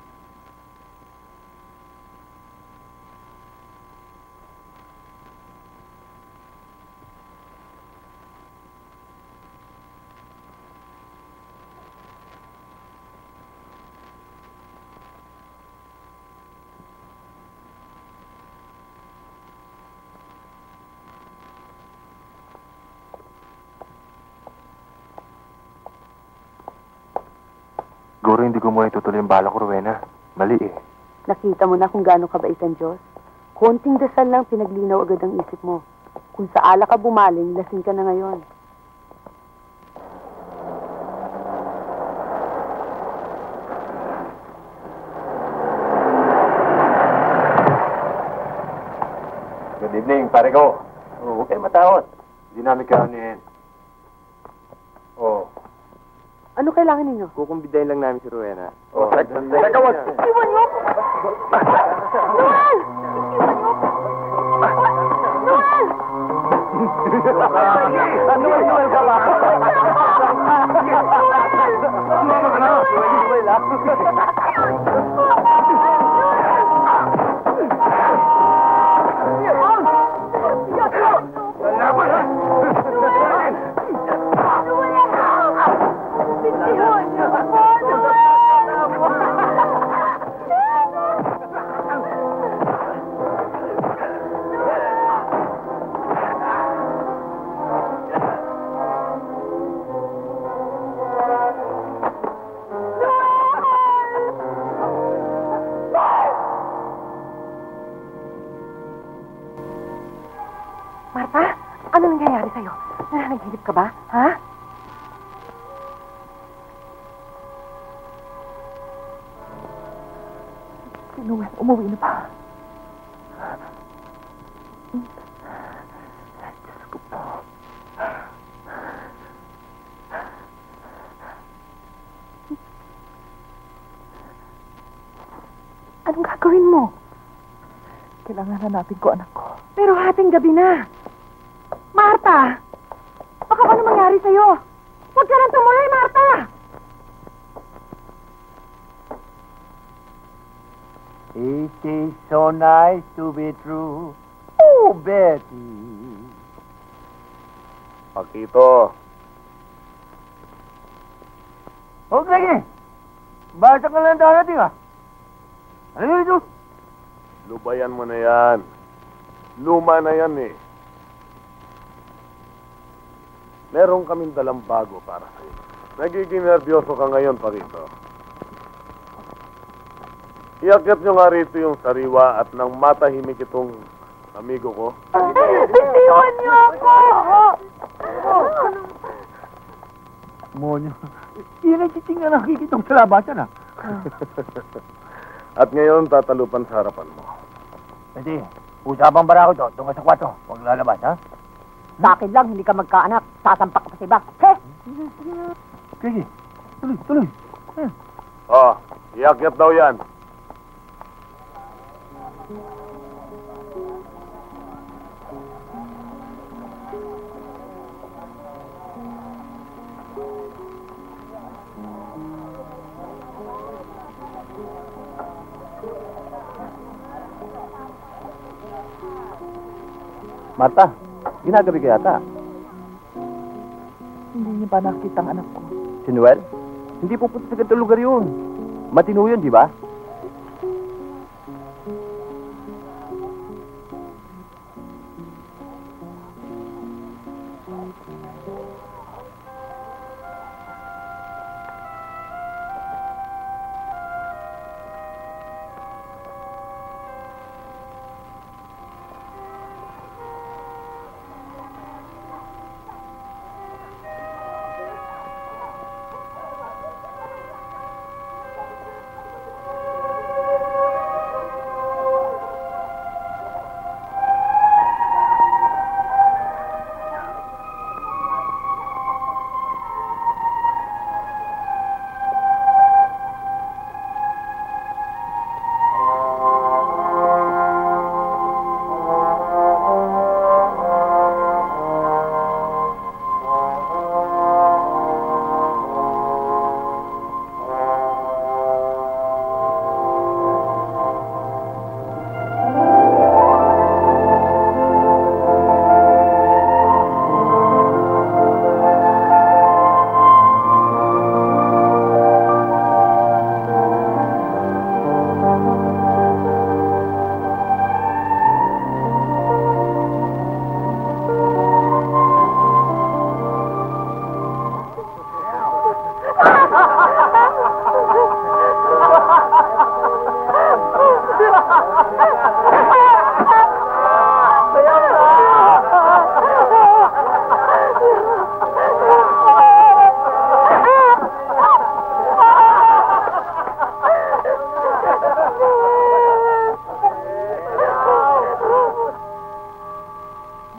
Siguro hindi ko muna itutuloy yung bala ko, Rowena. Mali eh. Nakita mo na kung gaano kabait ang Diyos? Konting dasal lang, pinaglinaw agad ang isip mo. Kung sa alak ka bumaling, lasing ka na ngayon. Good evening, pare ko. Huwag kayo matawad. Hindi namin karonin. Oh. Ano kailangan ninyo? Kukumbidahin lang namin si Rowena. Teka, Iwan niyo ako! Noel! Iwan niyo! Noel! Noel ka ba? Sumama ka na! Noel, ah! Laban, ha? Marta, ano nangyayari sa'yo? Nananaginip ka ba? Ha? Si Noel, umuwi na ba? Diyos ko po. Anong gagawin mo? Kailangan hanapin ko anak ko. Pero hating gabi na. Marta! Baka ano mangyari sa'yo? Huwag ka nang tumuloy, Marta! It is so nice to be true. Oh, Betty. Pakito. Oh, Greggy! Basa ka lang darating, ah. Ano yun ito? Lubayan mo na yan. Luma na yan eh. Meron kaming dalang bago para sa'yo. Nagiging nervyoso ka ngayon, Pakito. Iakyat nyo nga rito yung sariwa at nang matahimik itong amigo ko. Bitiwan niyo ako! Monyo. Yan ang chiching na nakikitong sa labasan, ah. At ngayon, tatalupan sa harapan mo. Pwede. Usapang bara ko doon ka sa kwarto. Huwag lalabas, ha? Sa akin lang, hindi ka magkaanak. Sasampak ka pa sa iba. He? Sige. Tuloy. Oh, iakyat daw yan. Marta, ginagabi ka yata. Hindi niyo pa nakita ang anak ko. Si Noel? Hindi pupunta sa ganitong lugar yun. Matino yun, di ba?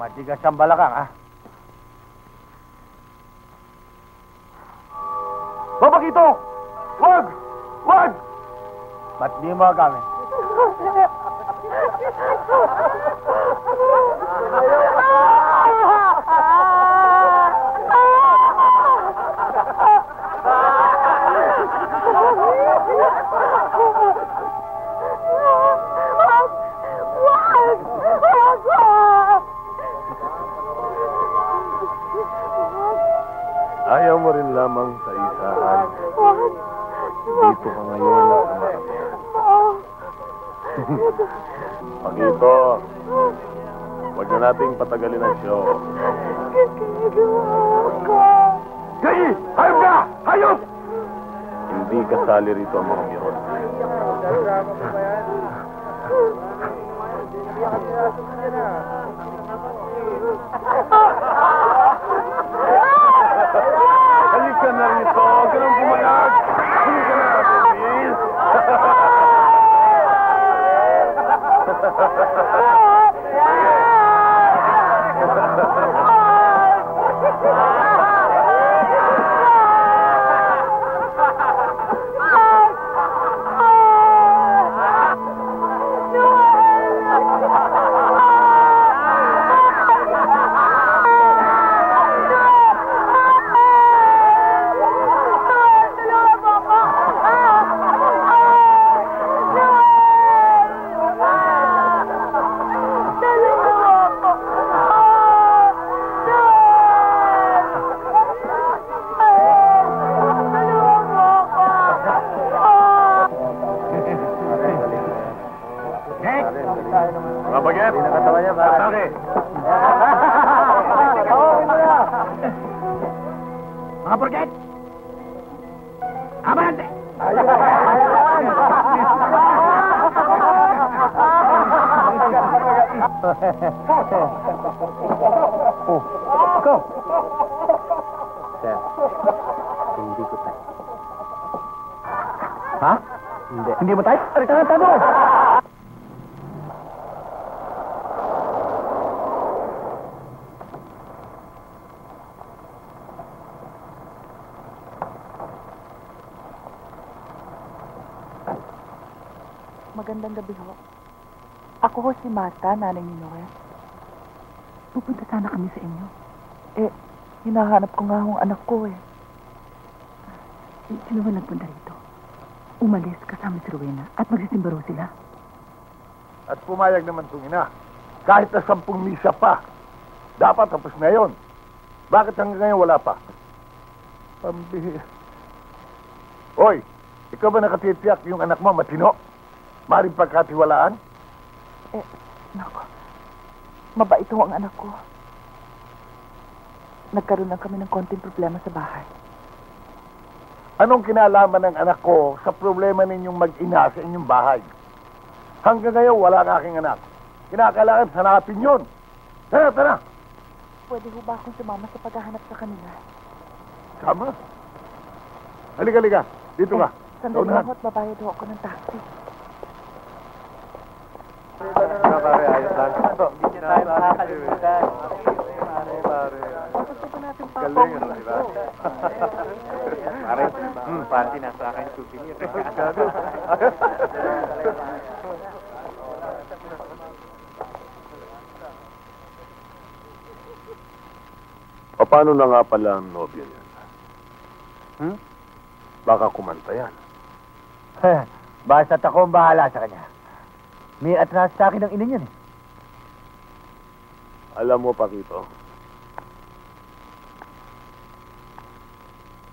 Matigas ang balakang, ha? Babakito! Wag! Wag! Ba't di mo gamit? Ayaw mo rin lamang sa isahan. Dito ka ngayon at namaramihan. Pakito, huwag na nating patagalin ang show. Gay! Hayop ka! Hayop! Hindi kasali rito ang mga miyot. Halika na rito! Huwag ka nang pumayag! Halika na, Denise! Mga baget! Nakatawa niya, pare. Atake! Mga baget! Abante! Go! Sir, hindi ko tayo. Ha? Hindi. Hindi mo tayo? Tanong! Magandang gabi ho. Ako ho si Marta, nanay ni Noel. Pupunta sana kami sa inyo. Hinahanap ko nga ang anak ko eh. Sino ba nagpunta rito? Umalis kasama si Rowena at magsisimbaro sila. At pumayag naman itong ina. Kahit na 10 misa pa. Dapat tapos na yun. Bakit hanggang ngayon wala pa? Pambihira. Hoy, ikaw ba nakatitiyak yung anak mo matino? Maring pagkatiwalaan? Nako. Mabait ho ang anak ko. Nagkaroon lang kami ng konting problema sa bahay. Anong kinalaman ng anak ko sa problema ninyong mag-ina sa inyong bahay? Hanggang ngayon, wala ang aking anak. Kinakailangan hanapin yun. Tara! Pwede ho ba akong sumama sa paghahanap sa kanila? Sama? Halika. Dito ka. Sandali ho at babayad ho ako ng taxi. Pare, ayos lang. Hindi tayo makakalimutan. Pare. Gusto ko natin pa Galing, ano, di ba? Pare, panty nasa akin souvenir. Paano na nga pala ang nobya niyan? Baka kumanta yan. Basta't ako ang bahala sa kanya. May atras sa akin ang ina niyan eh. Alam mo, Pakito,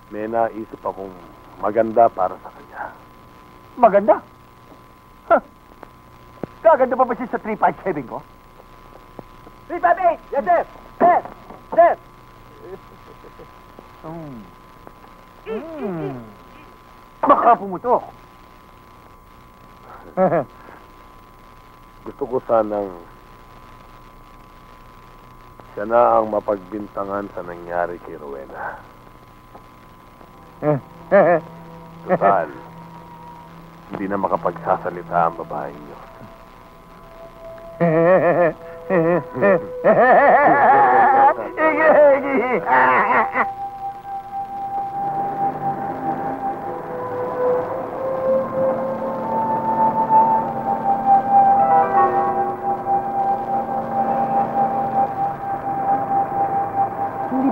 may naisip akong maganda para sa kanya. Maganda? Huh. Gaganda pa ba siya sa 357 ko? 358! Yes, sir! Sir! Baka pumutok. Gusto ko sanang siya na ang mapagbintangan sa nangyari kay Rowena. Total, hindi na makapagsasalita ang babaeng yun.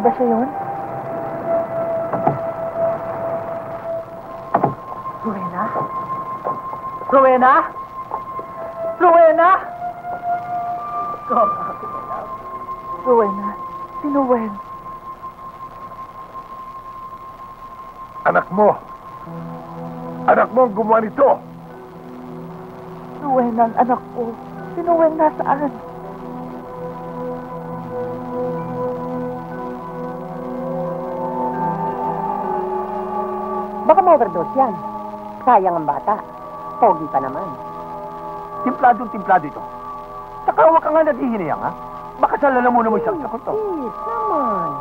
ba siya yun? Rowena? Rowena? Rowena? Come out, Rowena, si Noel. Anak mo! Anak mo ang gumawa nito! Rowena ang anak ko. Si Noel nasaan? Baka ma-overdose yan. Sayang ang bata. Pogi pa naman. Timpladong-timplado ito. Saka huwag ka nga naghihinayang, ha? Baka sa lalamunan mo isang sakot to. Please, naman.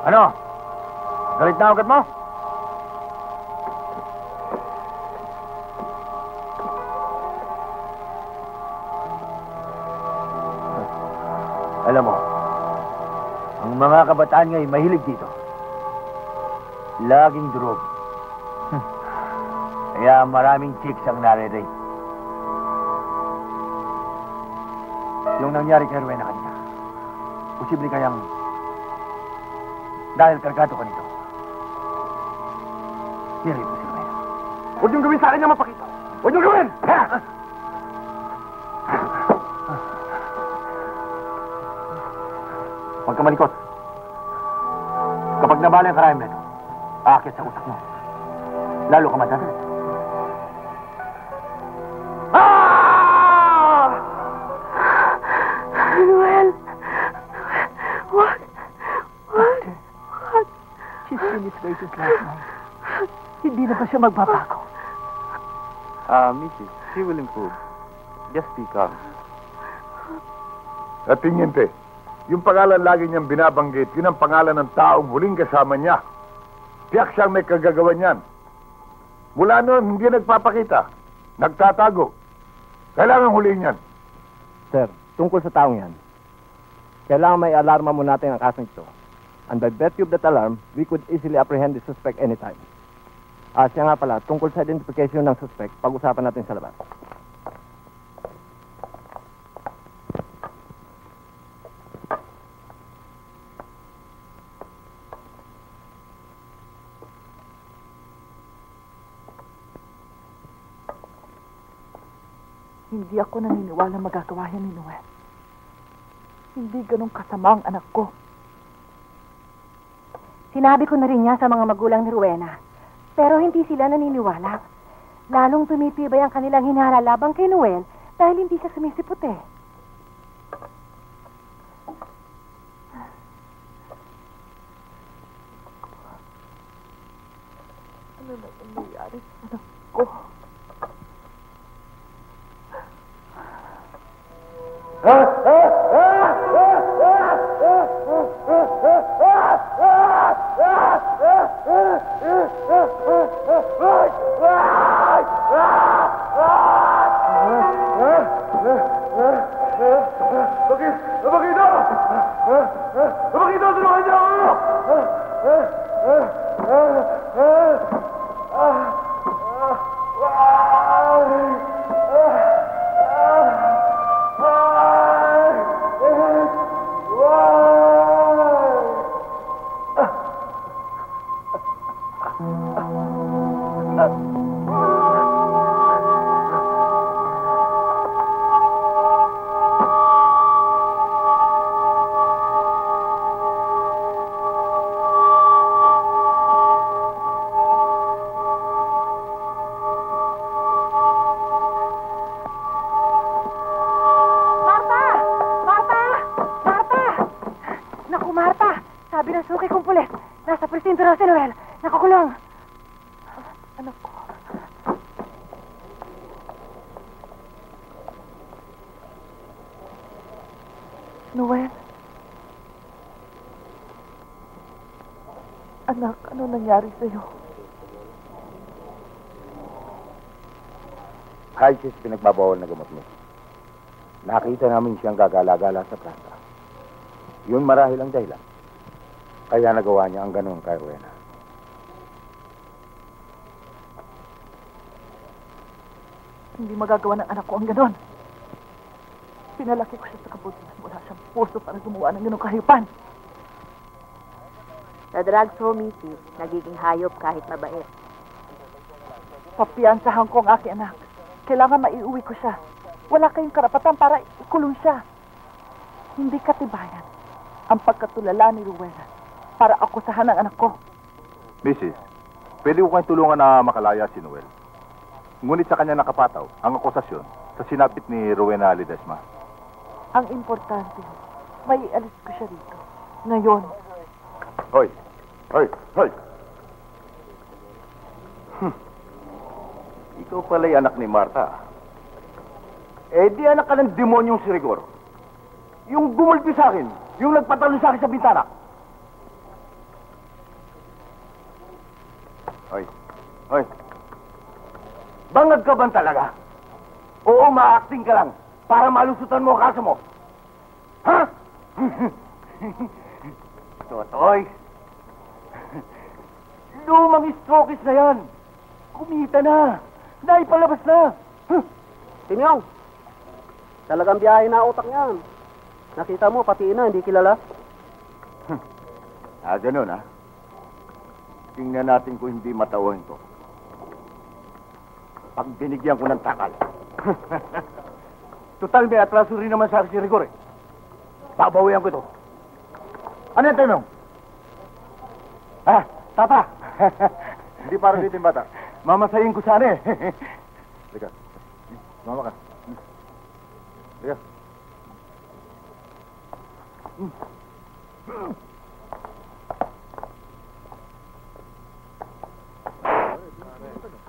Ano? Galit na agad mo? Alam mo, ang mga kabataan ngayon mahilig dito. Laging durog. Kaya maraming chicks ang nare-rape. Yung nangyari kay Rowena kanina, posible kayang dahil kargado ka nito. Nirape mo si Rowena. Huwag niyong gawin sa akin niya mapakita. Huwag niyong gawin! Huwag ka malikot. Kapag nabala ang karayom na ito, aakit sa utak mo. Lalo ka madadala. Noel! What? She's finished waiting last night. Hindi na ba siya magbabago? Mrs., she will improve. Just be calm. At Teniente, yung pangalan lagi niyang binabanggit, yun ang pangalan ng taong huling kasama niya. Tiyak siyang may kagagawan niyan. Mula noon, hindi nagpapakita. Nagtatago. Kailangan huliin niyan. Sir, tungkol sa taong yan, kailangan may alarma mo natin ang kasong ito. And by virtue of that alarm, we could easily apprehend the suspect anytime. Siya nga pala, tungkol sa identification ng suspect, pag-usapan natin sa labas. Hindi ako naniniwala magagawa yan ni Noel. Hindi ganun kasama ang anak ko. Sinabi ko na rin niya sa mga magulang ni Rowena. Pero hindi sila naniniwala. Lalong tumitibay ang kanilang hinala labang kay Noel dahil hindi siya sumisipot eh. Ano na nangyayari sa anak ko? Sabi ng suki kong pulis, nasa presinto na si Noel. Nakakulong. Anak ko. Noel? Anak, ano nangyari sa'yo? High-sis pinagbabawal na gamot mo. Nakita namin siyang gagala-gala sa plaza. Yun marahil ang dahilan. Kaya nagawa niya ang ganun kay Rowena. Hindi magagawa ng anak ko ang ganon. Pinalaki ko siya sa kabutihan. Wala siyang puso para gumawa ng ganong kahayupan. Sa drugs ho, Missy, nagiging hayop kahit mabait. Papiyansahan ko ang aking anak. Kailangan maiuwi ko siya. Wala kayong karapatan para ikulong siya. Hindi katibayan ang pagkatulala ni Rowena para akusahan ang anak ko. Mrs., pwede ko kayong tulungan na makalaya si Noel. Ngunit sa kanya nakapataw ang akusasyon sa sinapit ni Rowena Ledesma. Ang importante, may alis ko siya dito. Ngayon. Hoy! Hoy! Hoy! Ikaw pala'y anak ni Marta. Eh, di anak ka ng demonyong si Rigor. Yung gumulpi sa akin, yung nagpatalo sa akin sa bintana. Hoy! Hoy! Bangag ka ba talaga? Oo, ma-acting ka lang para malusutan mo ang kaso mo. Ha? Totoy! Lumang strokes na yan. Kumita na. Naipalabas na. Timyong, talagang biyahe na utak niyan. Nakita mo, pati ina, hindi kilala. Ganun ha. Tingnan natin kung hindi matawang ito. Pag binigyan ko ng takal. Total, may atraso rin naman sa akin si Rigor eh. Babawian ko ito. Ano yan, Timyong? Tapa! Hindi para dito yung bata. Mamasahin ko sana eh. Liga. Mama ka. Liga.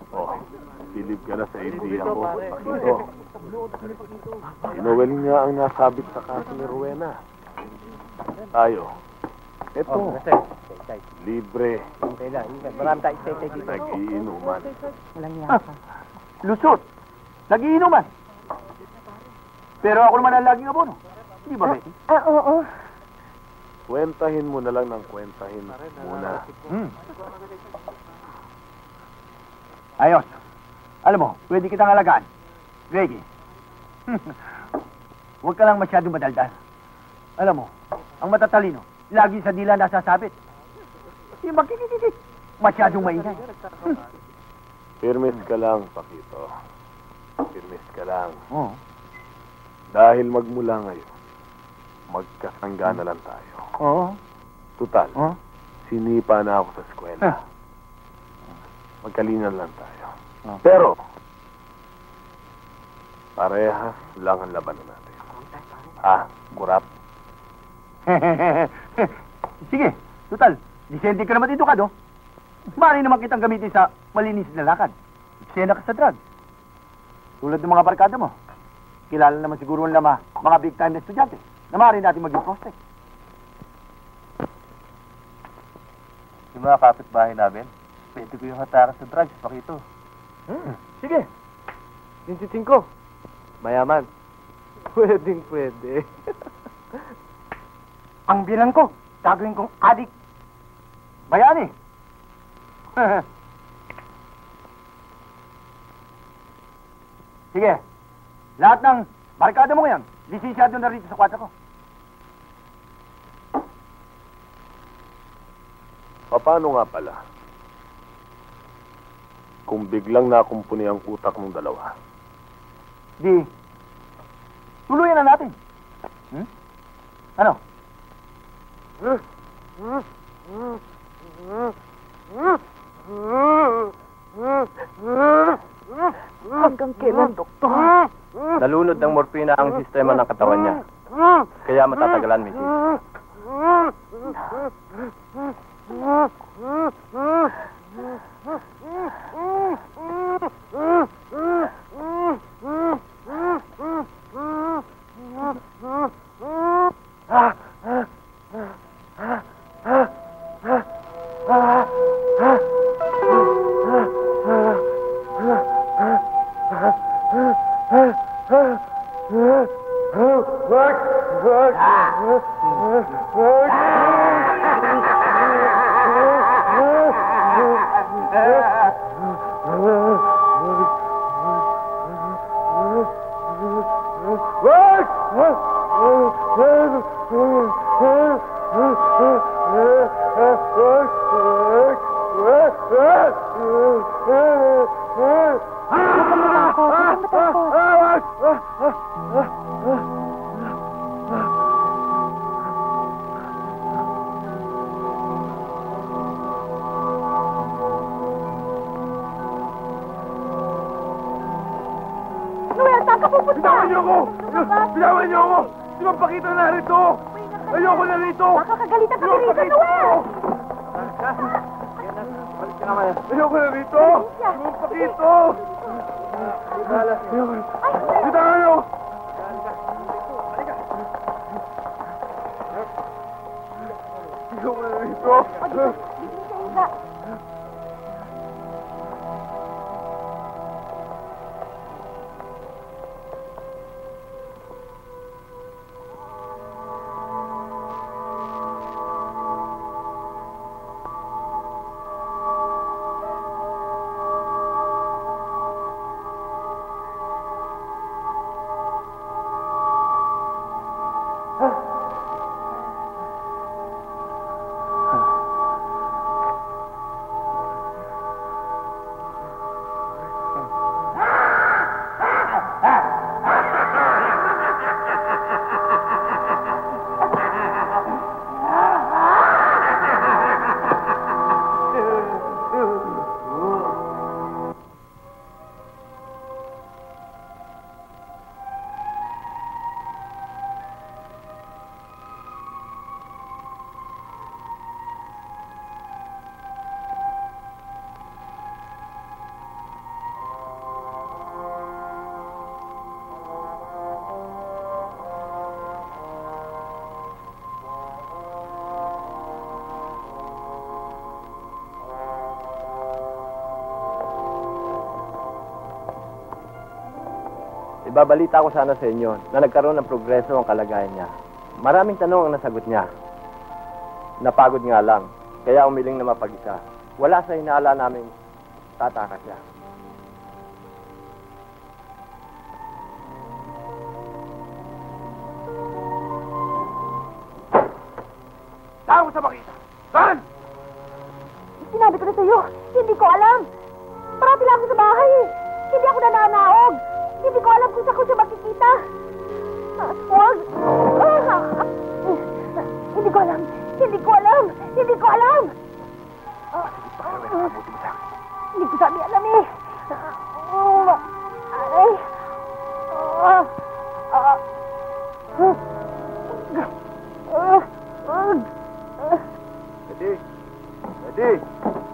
Oh, silib ka na sa idea ko. Pakito. Si Noel nga ang nasabit sa kaso ni Rowena. Tayo. Ito. Libre. Marami tayo stay dito. Nag-iinuman. Walang yaka. Lusot. Nag-iinuman. Pero ako naman ang laging abono. Hindi ba, Betty? Oo. Kwentahin mo na lang ng kwentahin muna. Ayos. Alam mo, pwede kitang alagaan. Greggy. Huwag ka lang masyadong madaldal. Alam mo, ang matatalino, lagi sa dila nasasabit. Yung makikikikik, masyadong maingay. Firmes ka lang, Pakito. Firmes ka lang. Oo. Dahil magmula ngayon, magkasangga na lang tayo. Oo. Tutal, Oo. sinipa na ako sa eskwela. Magkalinan lang tayo. Oh. Pero, parehas lang ang labanan natin. Kurap? Sige, total, disente ka naman dito ka, no? Maaari naman kitang gamitin sa malinis na lakad. Eksena ka sa drug. Tulad ng mga barkada mo. Kilala naman siguro ng mga big time na estudyante na maaari natin maging prospect. Yung mga kapitbahay namin, pwede ko yung hatara sa drugs, Pakito. Sige. 25. Mayaman. Pwedeng pwede. Ang bilang ko, gagawin kong adik. Bayani. Sige. Lahat ng barkada mo ngayon, lisisyado na rito sa kwarto ko. Paano nga pala? Kung biglang nakumpuni ang utak ng dalawa. Di, tuluyan na natin. Ano? Hanggang kailan, Doktor? Nalunod ng morphina ang sistema ng katawan niya. Kaya matatagalan, Mrs. Noel, saan ka pupunta? Bitawan niyo ako! Bitawan niyo ako! Di ba pakita na rito? Ayoko na rito! Nakakagalitan kami rito, Noel! Ayoko na rito! Di ba pakito? Bitawan niyo! Ayoko na rito! Ibabalita ko sana sa inyo na nagkaroon ng progreso ang kalagayan niya. Maraming tanong ang nasagot niya. Napagod nga lang, kaya umiling na mapag-isa. Wala sa hinala namin tataka siya. Saan mo sa makita? Saan? Sinabi ko na sa'yo, hindi ko alam. Parati lang ako sa bahay eh. Hindi ako nananaog. Hindi ko alam kung saan ko siya makikita. Huwag! Hindi ko alam. Hindi ko alam. Hindi ko alam. Hindi ko sabi alam eh. Aray.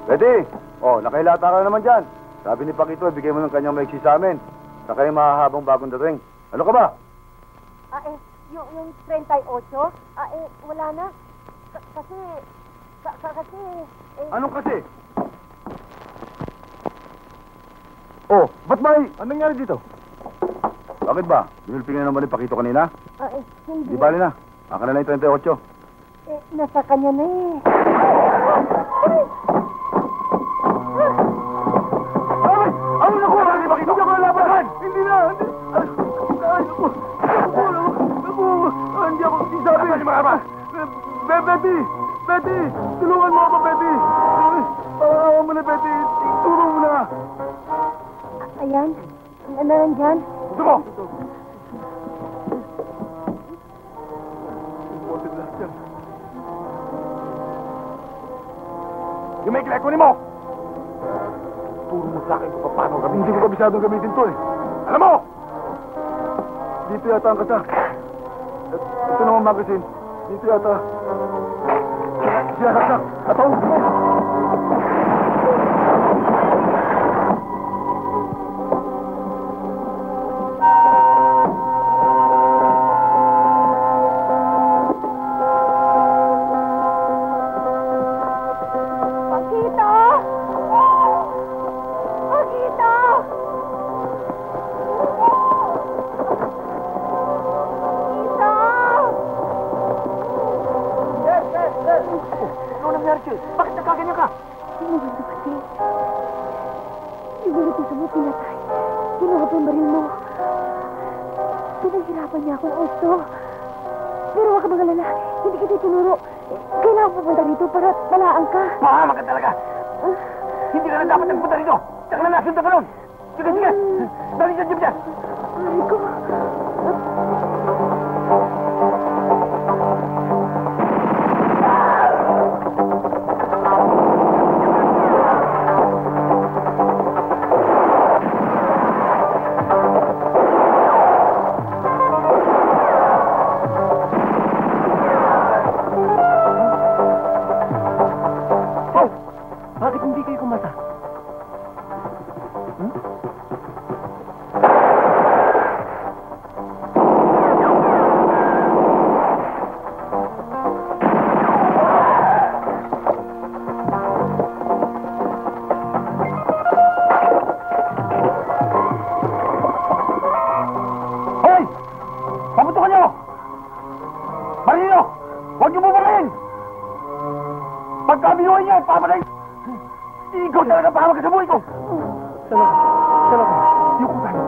Betty! Oh, nakahilata ka na naman dyan. Sabi ni Pakito, bigay mo ng kanyang maiksi sa amin. Saka yung mahahabang bagong dating. Ano ka ba? Yung 38? Wala na. Kasi... Anong kasi? Oh, ba't may? Anong nangyari dito? Bakit ba? Binulping na naman ni Pakito kanina? Hindi. Di bali na. Aka na lang yung 38. Nasa kanya na eh. Ano na kuha ni Pakito? Hindi ako nalabanan! Hindi na! Hindi ako sabi! Asan yung mga armas? Betty! Betty! Tulungan mo ako, Betty! Awa mo na, Betty! Tulong mo na! Ayan. Nandyan. Gusto mo! Imported lahat yan. Yung may kunin mo! Turo mo sa akin kung paano gamitin. Hindi ko kabisadong gamitin to eh. Alam mo! Dito yata ang kasa. Ito naman magazine. Dito yata. Siya kasak. Ataw! Bakit nagkaganyan ka? Sino ba ito kasi? Yung ganito sa mo pinatay. Kinuha pa yung baril mo. Pinahirapan niya akong gusto. Pero huwag ka magalala. Hindi kita itinuro. Kailangan pupunta rito para malaan ka. Mahama ka talaga! Hindi ka na dapat nagpunta rito! Tsaka na nasunta ka nun! Sige, sige! Dali dyan, Jim, dyan! Rico. Bakit hindi kayo kumasa? Hoy! Papuntukan niyo! Marino! Huwag niyo bumarahin! Pagkabinuhin niyo, papatay! Ikaw talaga pahamak ka sa buhay ko! Saan ako? Saan ako? Yuko tayo!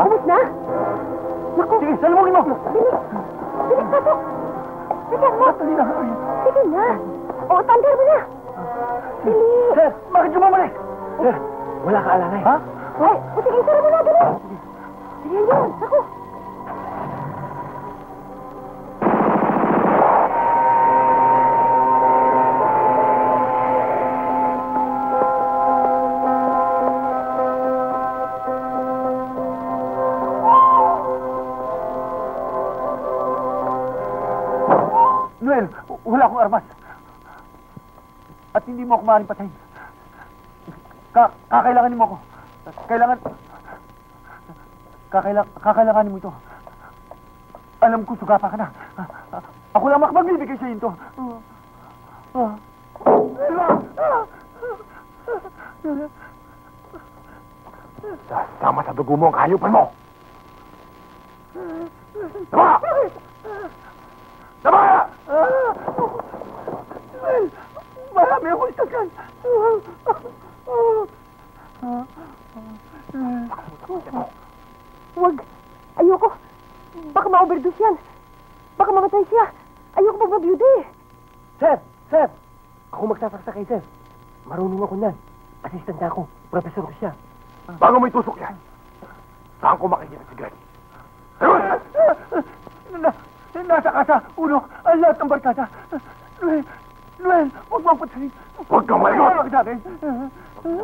Ubus na? Naku. Sige, salubungin mo! Bilis. Bilis, pasok. Bigyan mo. Dali na. Sige na. O, tandar mo na. Bilis. Sir, bakit ka bumalik? Sir, wala ka alalay. Ha? Ay, o sige, tara mo na. Bilis. Ayan yun. Naku. Noel, wala akong armas. At hindi mo ako maaaring patayin. Kakailanganin mo ako. Kakailanganin mo ito. Alam ko, sugapa ka na. Ako lang makapagbibigay sa'yo ito. Sasama sa dugo mo ang kahayupan mo. Tama! Tama! Marami akong isakan. Huwag. Ayoko. Baka ma-overdose yan. Baka mamatay siya. Ayoko magbabyude. Sir! Sir! Ako magsasaksa kay sir. Marunong ako nan. Assistant na ako. Professor ko siya. Bago mo itusok yan, saan ko makikita si Greg? Nasa kasa, uno, ang lahat ng barkada. Noel, huwag mong patayin. Huwag kang malagot! Huwag sa akin.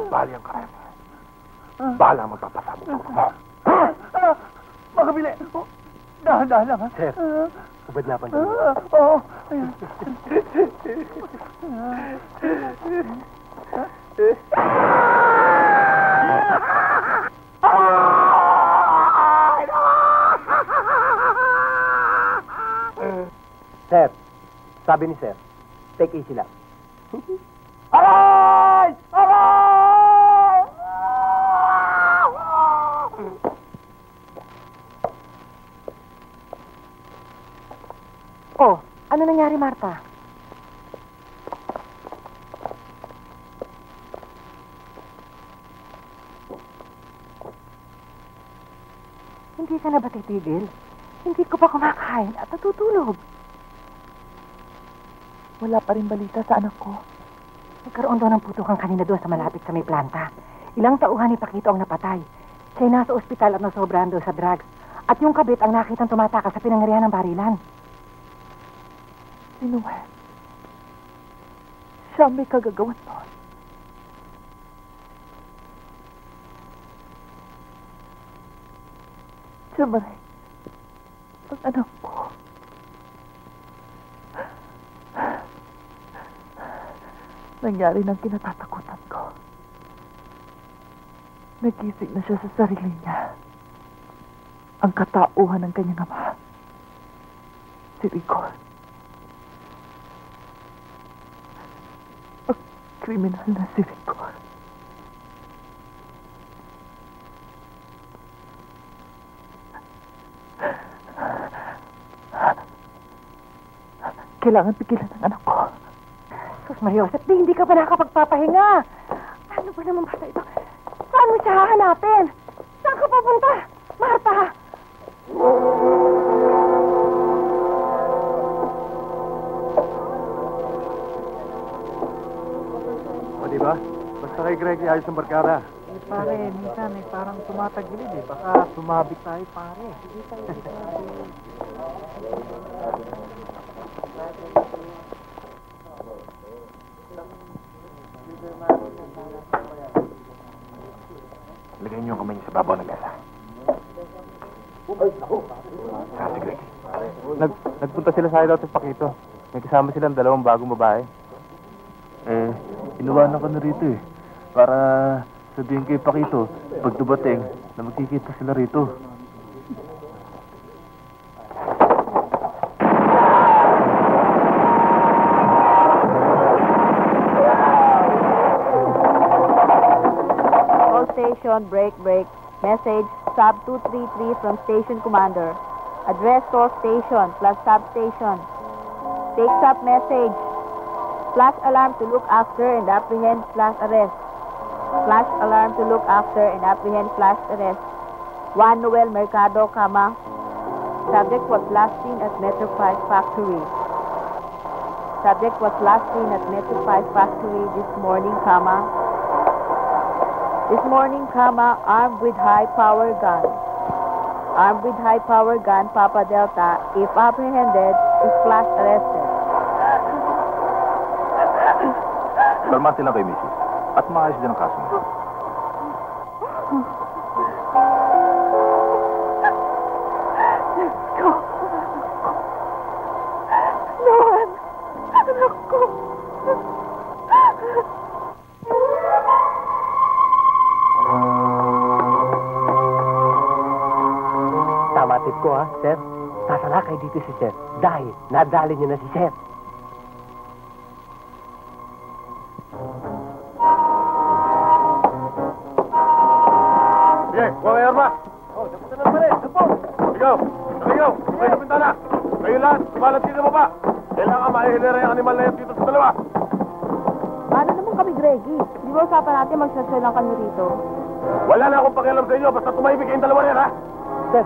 Bali ang kaya. Bala ang magpapasabog sa ulo mo. Makabili. Dahan-dahan lang, ha? Sir, ubad na pansin. Oo. Ayan. Sir, sabi ni sir, take easy lang. Aray! Aray! Oh, ano nangyari, Marta? Hindi Hindi ka na ba titigil? Hindi ko pa kumakain at natutulog. Wala pa rin balita sa anak ko. Nagkaroon daw ng putukan kanina doon sa malapit sa may planta. Ilang tauhan ni Pakito ang napatay. Siya'y nasa ospital at nasobrahan daw sa drugs. At yung kabit ang nakitang tumatakas sa pinangyarihan ng barilan. Si Noel. Siya ang may kagagawan doon. Siya ba rin ang anak ko? Nangyari ng kinatatakutan ko. Nagising na siya sa sarili niya. Ang katauhan ng kanyang ama. Si Rigor. Ang kriminal na si Rigor. Kailangan pigilan ng anak ko. Sus, Mariosep, hindi ka pa nakapagpapahinga. Ano ba naman basta ito? Saan mo siya hahanapin? Saan ka papunta? Marta! O, diba? Basta kay Greg ayos ang barkada. Pare, minsan parang tumatagilid Baka sumabit tayo, pare. Lagay niyo ang kamay niyo sa babaw ng mesa. Sige, Greg. Nagpunta sila sa Dr. Pakito. May kasama silang 2 bagong babae. Inuwanan ka na rito Para sabihin kay Pakito, pag dumating, na magkikita sila rito. All station, break. Message, sub 233 from station commander. Address to station plus substation. Takes up message. Flash alarm to look after and apprehend flash arrest. Flash alarm to look after and apprehend flash arrest. 1 Noel Mercado, subject was last seen at Metro 5 Factory. Subject was last seen at Metro 5 Factory this morning, armed with high-power gun. Armed with high-power gun, Papa Delta, if apprehended, is flash arrested. Kalmante lang kay Mrs. At maayos din ang kaso niyo. Ko. Noel. Anak ko. Tama tip ko, sir. Sasalakay dito si sir. Dahil nadali niyo na si sir. Sige, kuha kayo arma. Dapat na pa rin. Ikaw, kayo sa pintana. Kayo lahat, sumalat dito mo pa. Kailangan mahihilera yung animal na yan dito sa dalawa. Paano naman kami, Greggy? Di ba usapan natin magsasya lang kami rito? Wala na akong pakialam sa inyo, basta tumahimik kayong dalawa yan, ha? Sir,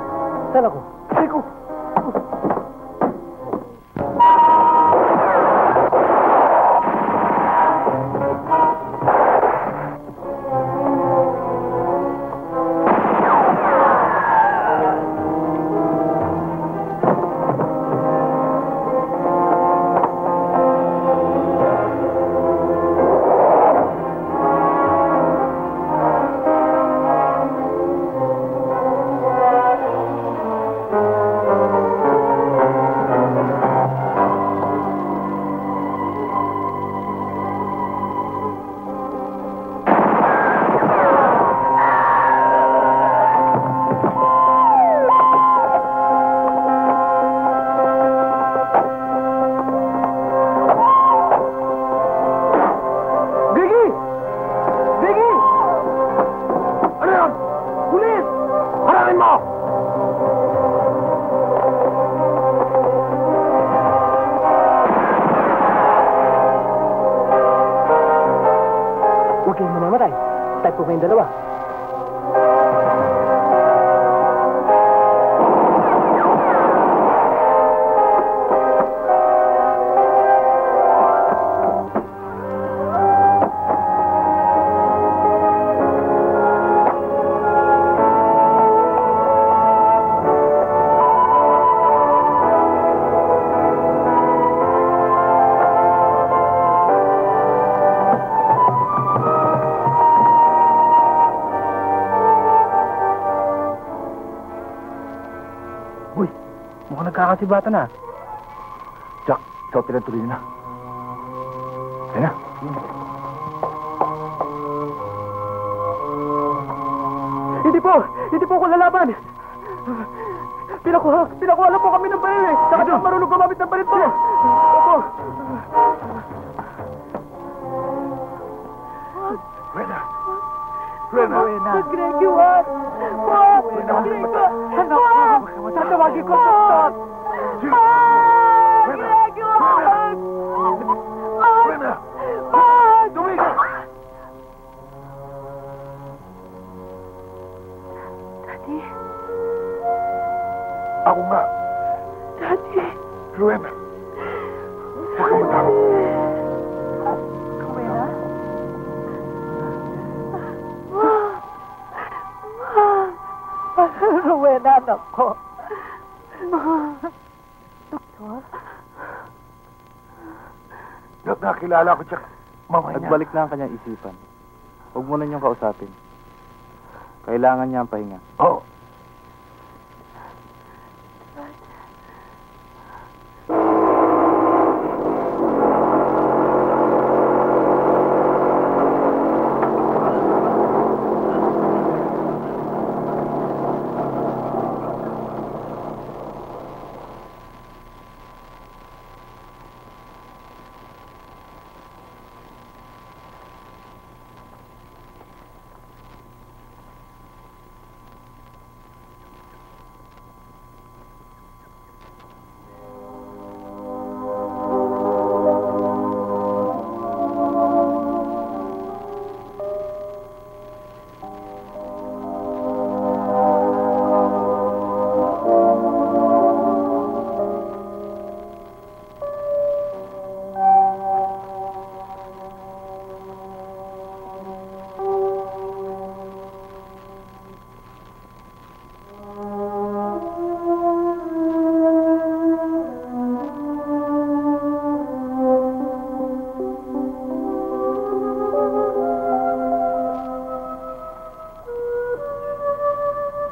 saan ako? Sige. Huwag kayong mamamatay. Type ko kayong dalawa. Mukhang nagkakasibata na. Jack, ikaw pinatuloy na. Ayun na. Hindi po ako lalaban. Pinakuha lang po kami ng baril eh. Saka doon marunong gumamit ng baril po. Opo. Rena! Greg, what? What? Greg, what? Tatawagin ko. Greg, what? Rena! Tumigil! Daddy? Ako nga. Daddy? Rowena. Huwag ka matakot. Rowena? Rowena, anak ko. Doktor? Nakilala ko siya. Mama niya. Nagbalik na ang kanyang isipan. Huwag mo na niyong kausapin. Kailangan niya ang pahinga. Oo.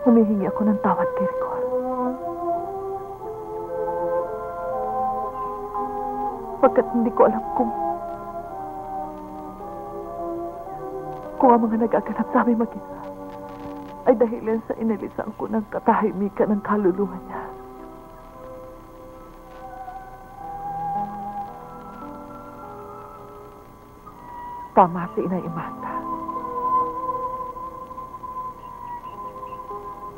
Humihingi ako ng tawad kay Rigor. Pagkat hindi ko alam kung ang mga nagaganap sa aming mag-ina ay dahilan sa inilisan ko ng katahimikan ng kaluluwa niya. Tama si Inay Amanda.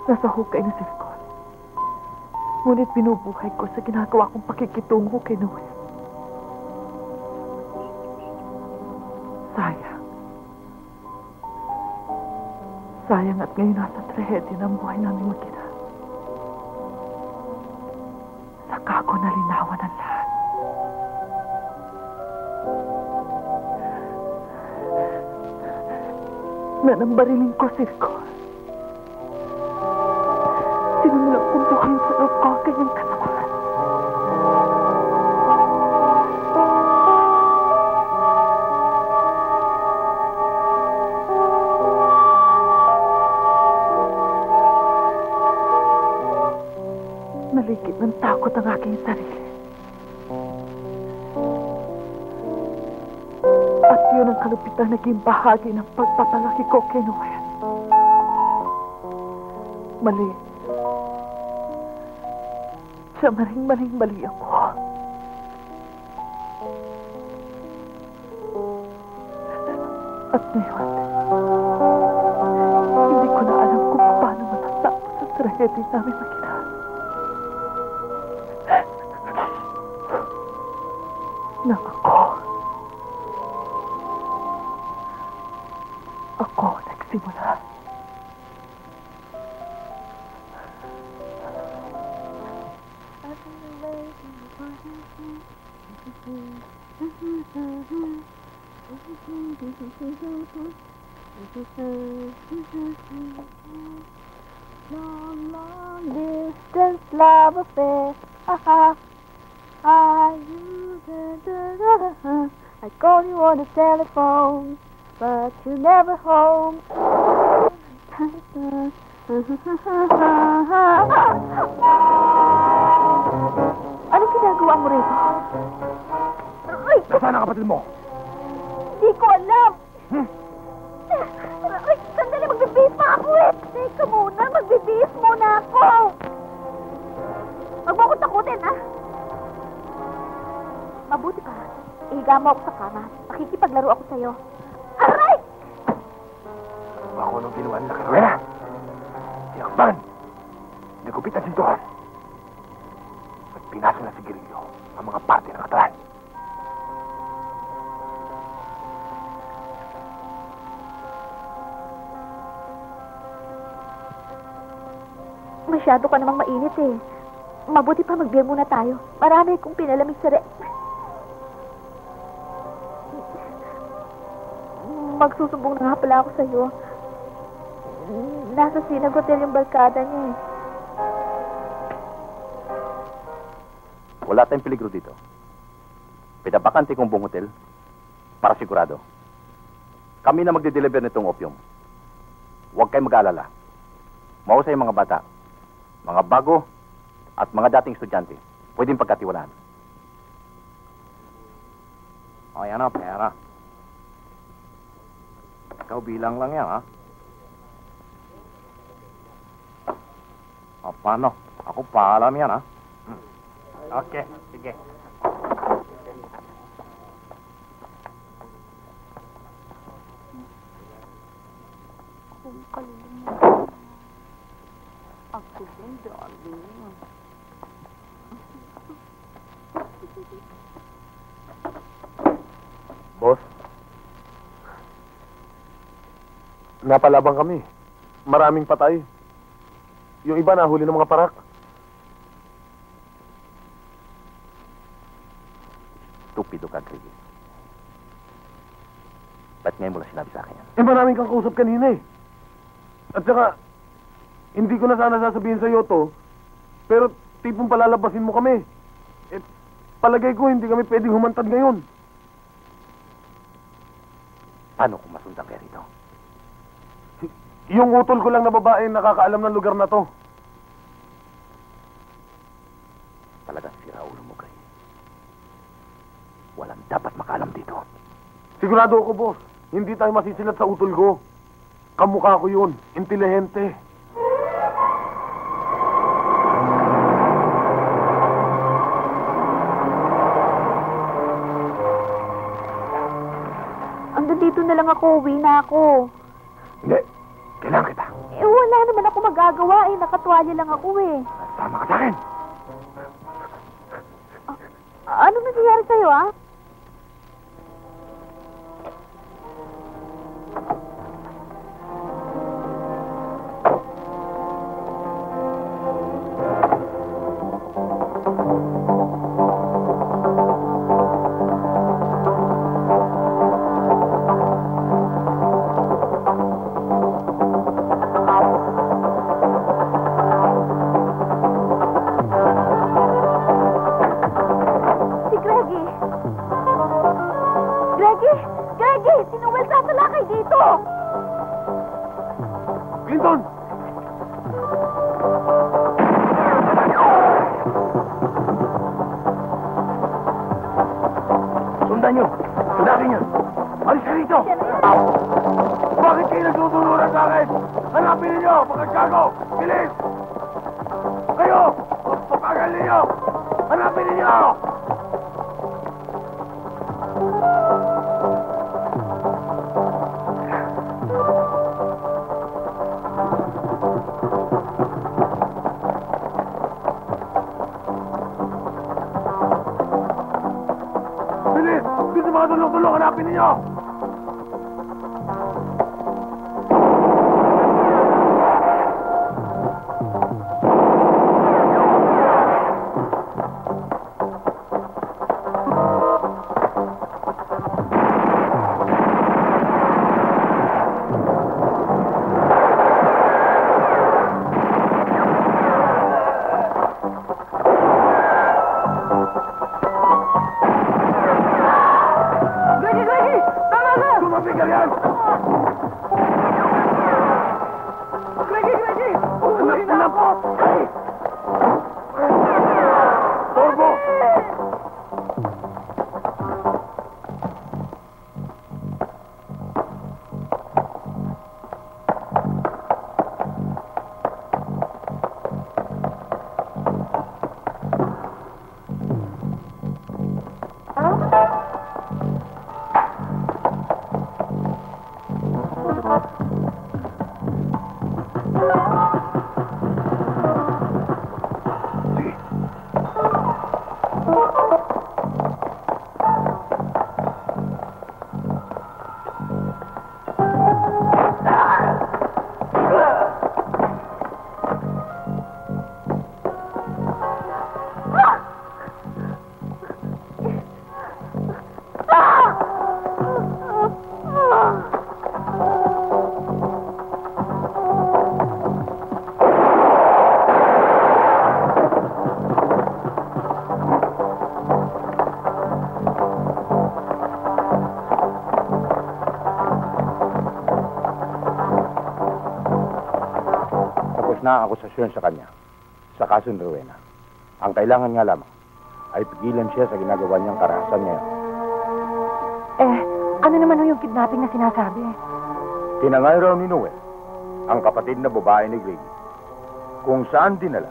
Nasa hukay na si Rigor. Ngunit binubuhay ko sa ginagawa kong pakikitungo kay Noel. Sayang at ngayon nasa trahedya ng buhay namin mag-ina. Saka ako nalinawan ng lahat. Nanambariling ko si Rigor. Sinimulang kong buhayin sa loob ko ang kanyang kasamaan. Naligid ng takot ang aking sarili. At yun ang kalupitang naging bahagi ng pagpapalaki ko kay Noel. Mali. Siya maling-mali ako. At ngayon, hindi ko na alam kung paano matatapos ang trahedya namin mag-ina. Na ako nagsimula. Long, long distance love affair. Aha. I call you on the telephone, but you're never home. Ay! Nasaan ang kapatid mo? Hindi ko alam! Hmm? Ay, sandali, magbibihis pa ako eh! Teka muna, magbibihis muna ako! Huwag mo akong takutin, ha? Mabuti ka. Ihiga mo ako sa kama. Makikipaglaro ako sa'yo. Aray! Ako nung ginawa nila kay Rowena. Sinakban. Nagupit ang sintuhan. At pinasa na si Grillo ang mga parte ng katawan. Masyado ka namang mainit eh. Mabuti pa magbiya muna tayo. Marami kong pinalamig sa Magsusumbong na nga pala ako sa'yo. Nasa Sinag Hotel yung barkada niya eh. Wala tayong peligro dito. Pinabakante kong buong hotel para sigurado. Kami na magde-deliver nitong opium. Huwag kayong mag-aalala. Mahusay mga bata, mga bago, at mga dating estudyante. Pwedeng pagkatiwalaan. O, yan o, pera. Ikaw bilang lang yan, ha? O, paano? Ako paalam yan, ha? Okay, sige. Ako din, darling. Boss, napalabang kami. Maraming patay. Yung iba nahuli ng mga parak. Tupido ka, Griggy. Ba't ngayon mo lang sinabi sa akin yan? Eh, maraming kang kausap kanina eh. At saka, hindi ko na sana sasabihin sa'yo to, pero tipong palalabasin mo kami. Eh, palagay ko hindi kami pwedeng humantad ngayon. Paano kung masundan kayo rito? Yung utol ko lang na babae nakakaalam ng lugar na to. Talagang sira ulo mo, Griggy. Walang dapat makaalam dito. Sigurado ako, boss. Hindi tayo masisilat sa utol ko. Kamukha ko yun. Intelihente. Dito na lang ako, uwi na ako. Hindi. Kailangan kita. Eh, wala naman ako magagawa eh. Nakatwalya lang ako eh. Sama ka sa akin. Anong nangyayari sa'yo, ah? Clinton! Sundan nyo! Sundan nyo! Alis ka rito! Bakit kayo nagtutuluran sa akin? Hanapin ninyo! Pagkagago! Bilis! Kayo! Papagal ninyo! Hanapin ninyo! Bilis! Bilis mga tulong-tulong! Hanapin ninyo! Greggy! Na ang akusasyon sa kanya sa kaso ni Rowena. Ang kailangan nga lamang ay pigilan siya sa ginagawa niyang karahasan ngayon. Ano naman yung kidnapping na sinasabi? Tinangay raw ni Noel ang kapatid na babae ni Grady. Kung saan dinala,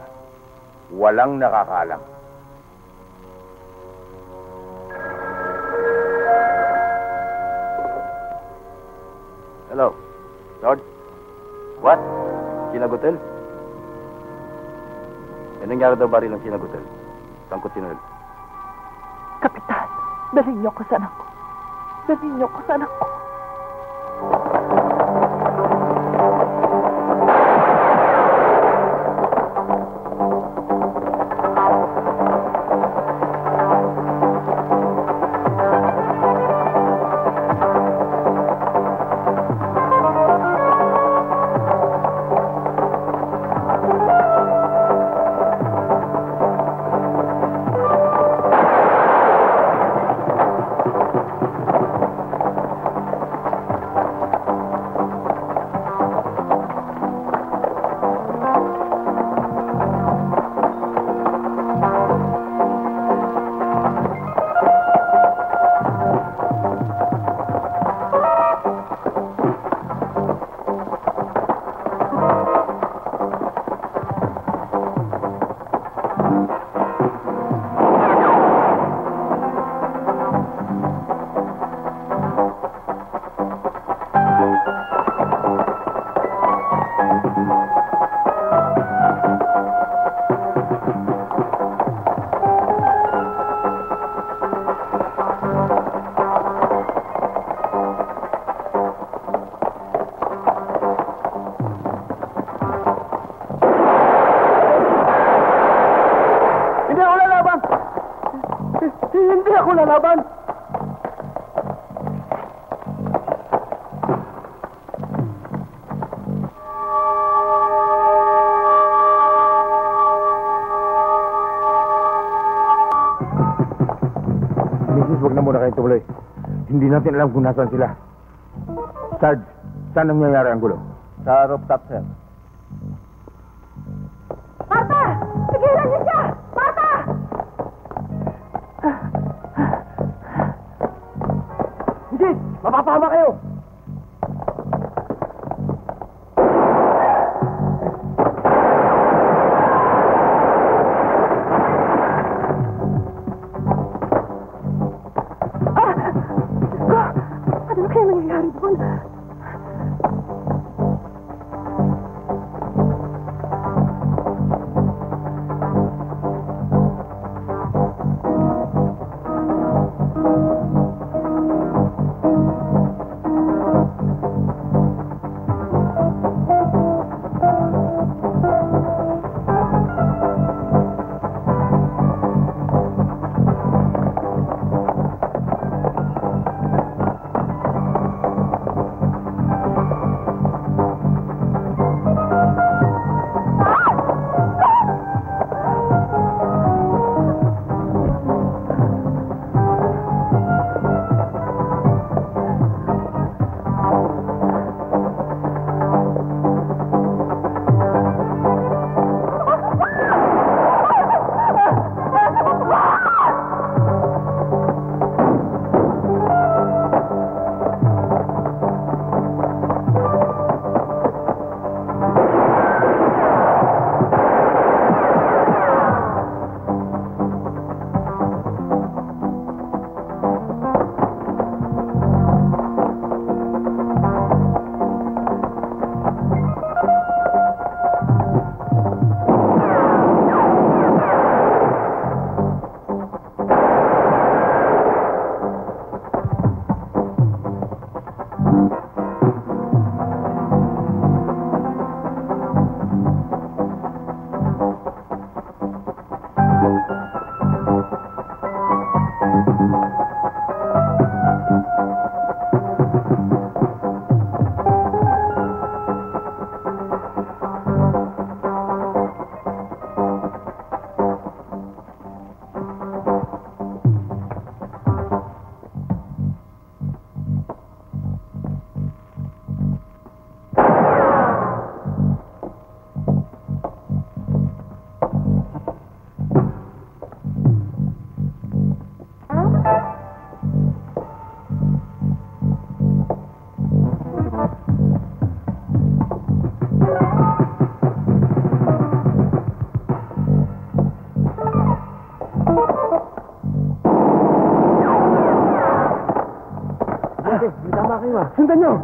walang nakakaalam. Hello, George? What? Sinagutel? May nangyari daw baril ang sinagutel. Sangkot si Noel. Kapitan, dalhin niyo ko sa anak ko. Dalhin niyo ko sa anak ko. Hindi ako lalaban! Mrs., wag na muna kayong tumuloy. Hindi natin alam kung nasaan sila. Sarge, saan nangyayari ang gulo? Sa rooftop, sir. Marta! Pigilan niyo siya! Marta! Hindi! Mapapahama kayo! Ano kaya nangyayari doon? May tama kayo ah. Sundan nyo!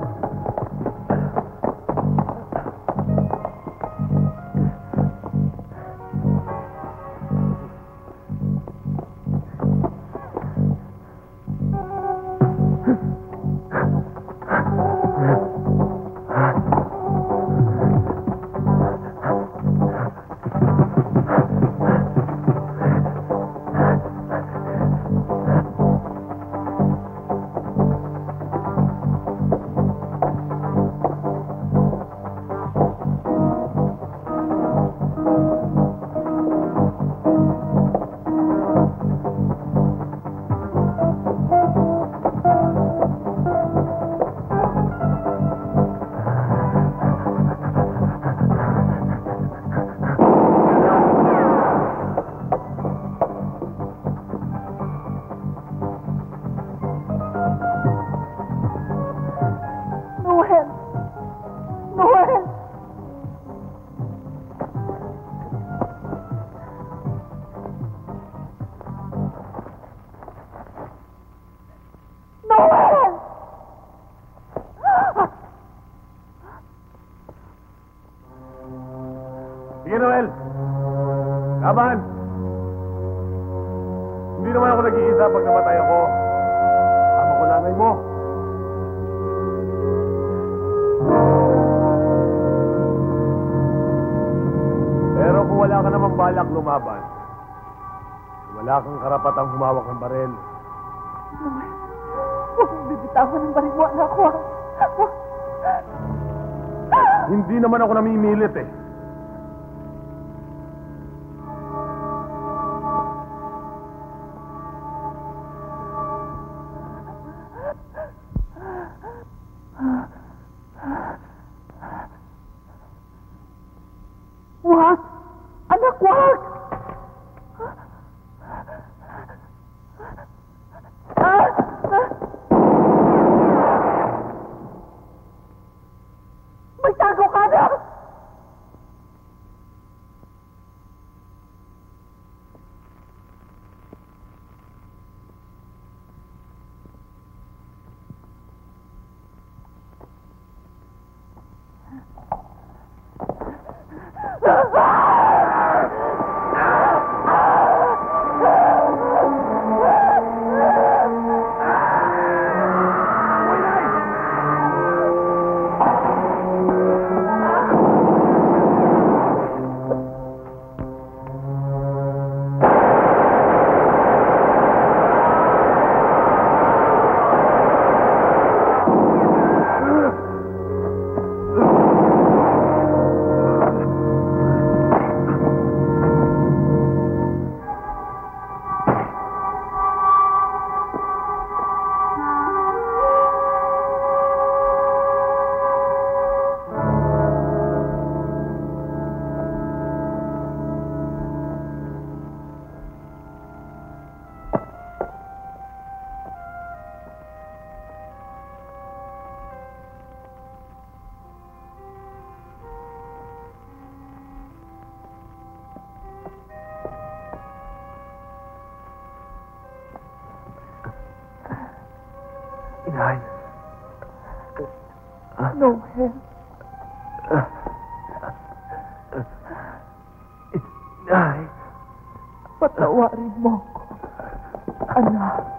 Sige, Noel! Laban! Hindi naman ako nag-iisa pag namatay ako. Tama ko nanay mo. Pero kung wala ka namang balak lumaban, wala kang karapatang humawak ng baril. Noel, huwag mong bibitawan ng baril mo, anak ko. Hindi naman ako namimilit eh. Wag! Anak, wag! May tago ka na! Inay. Noel. Inay. Patawarin mo ko, anak.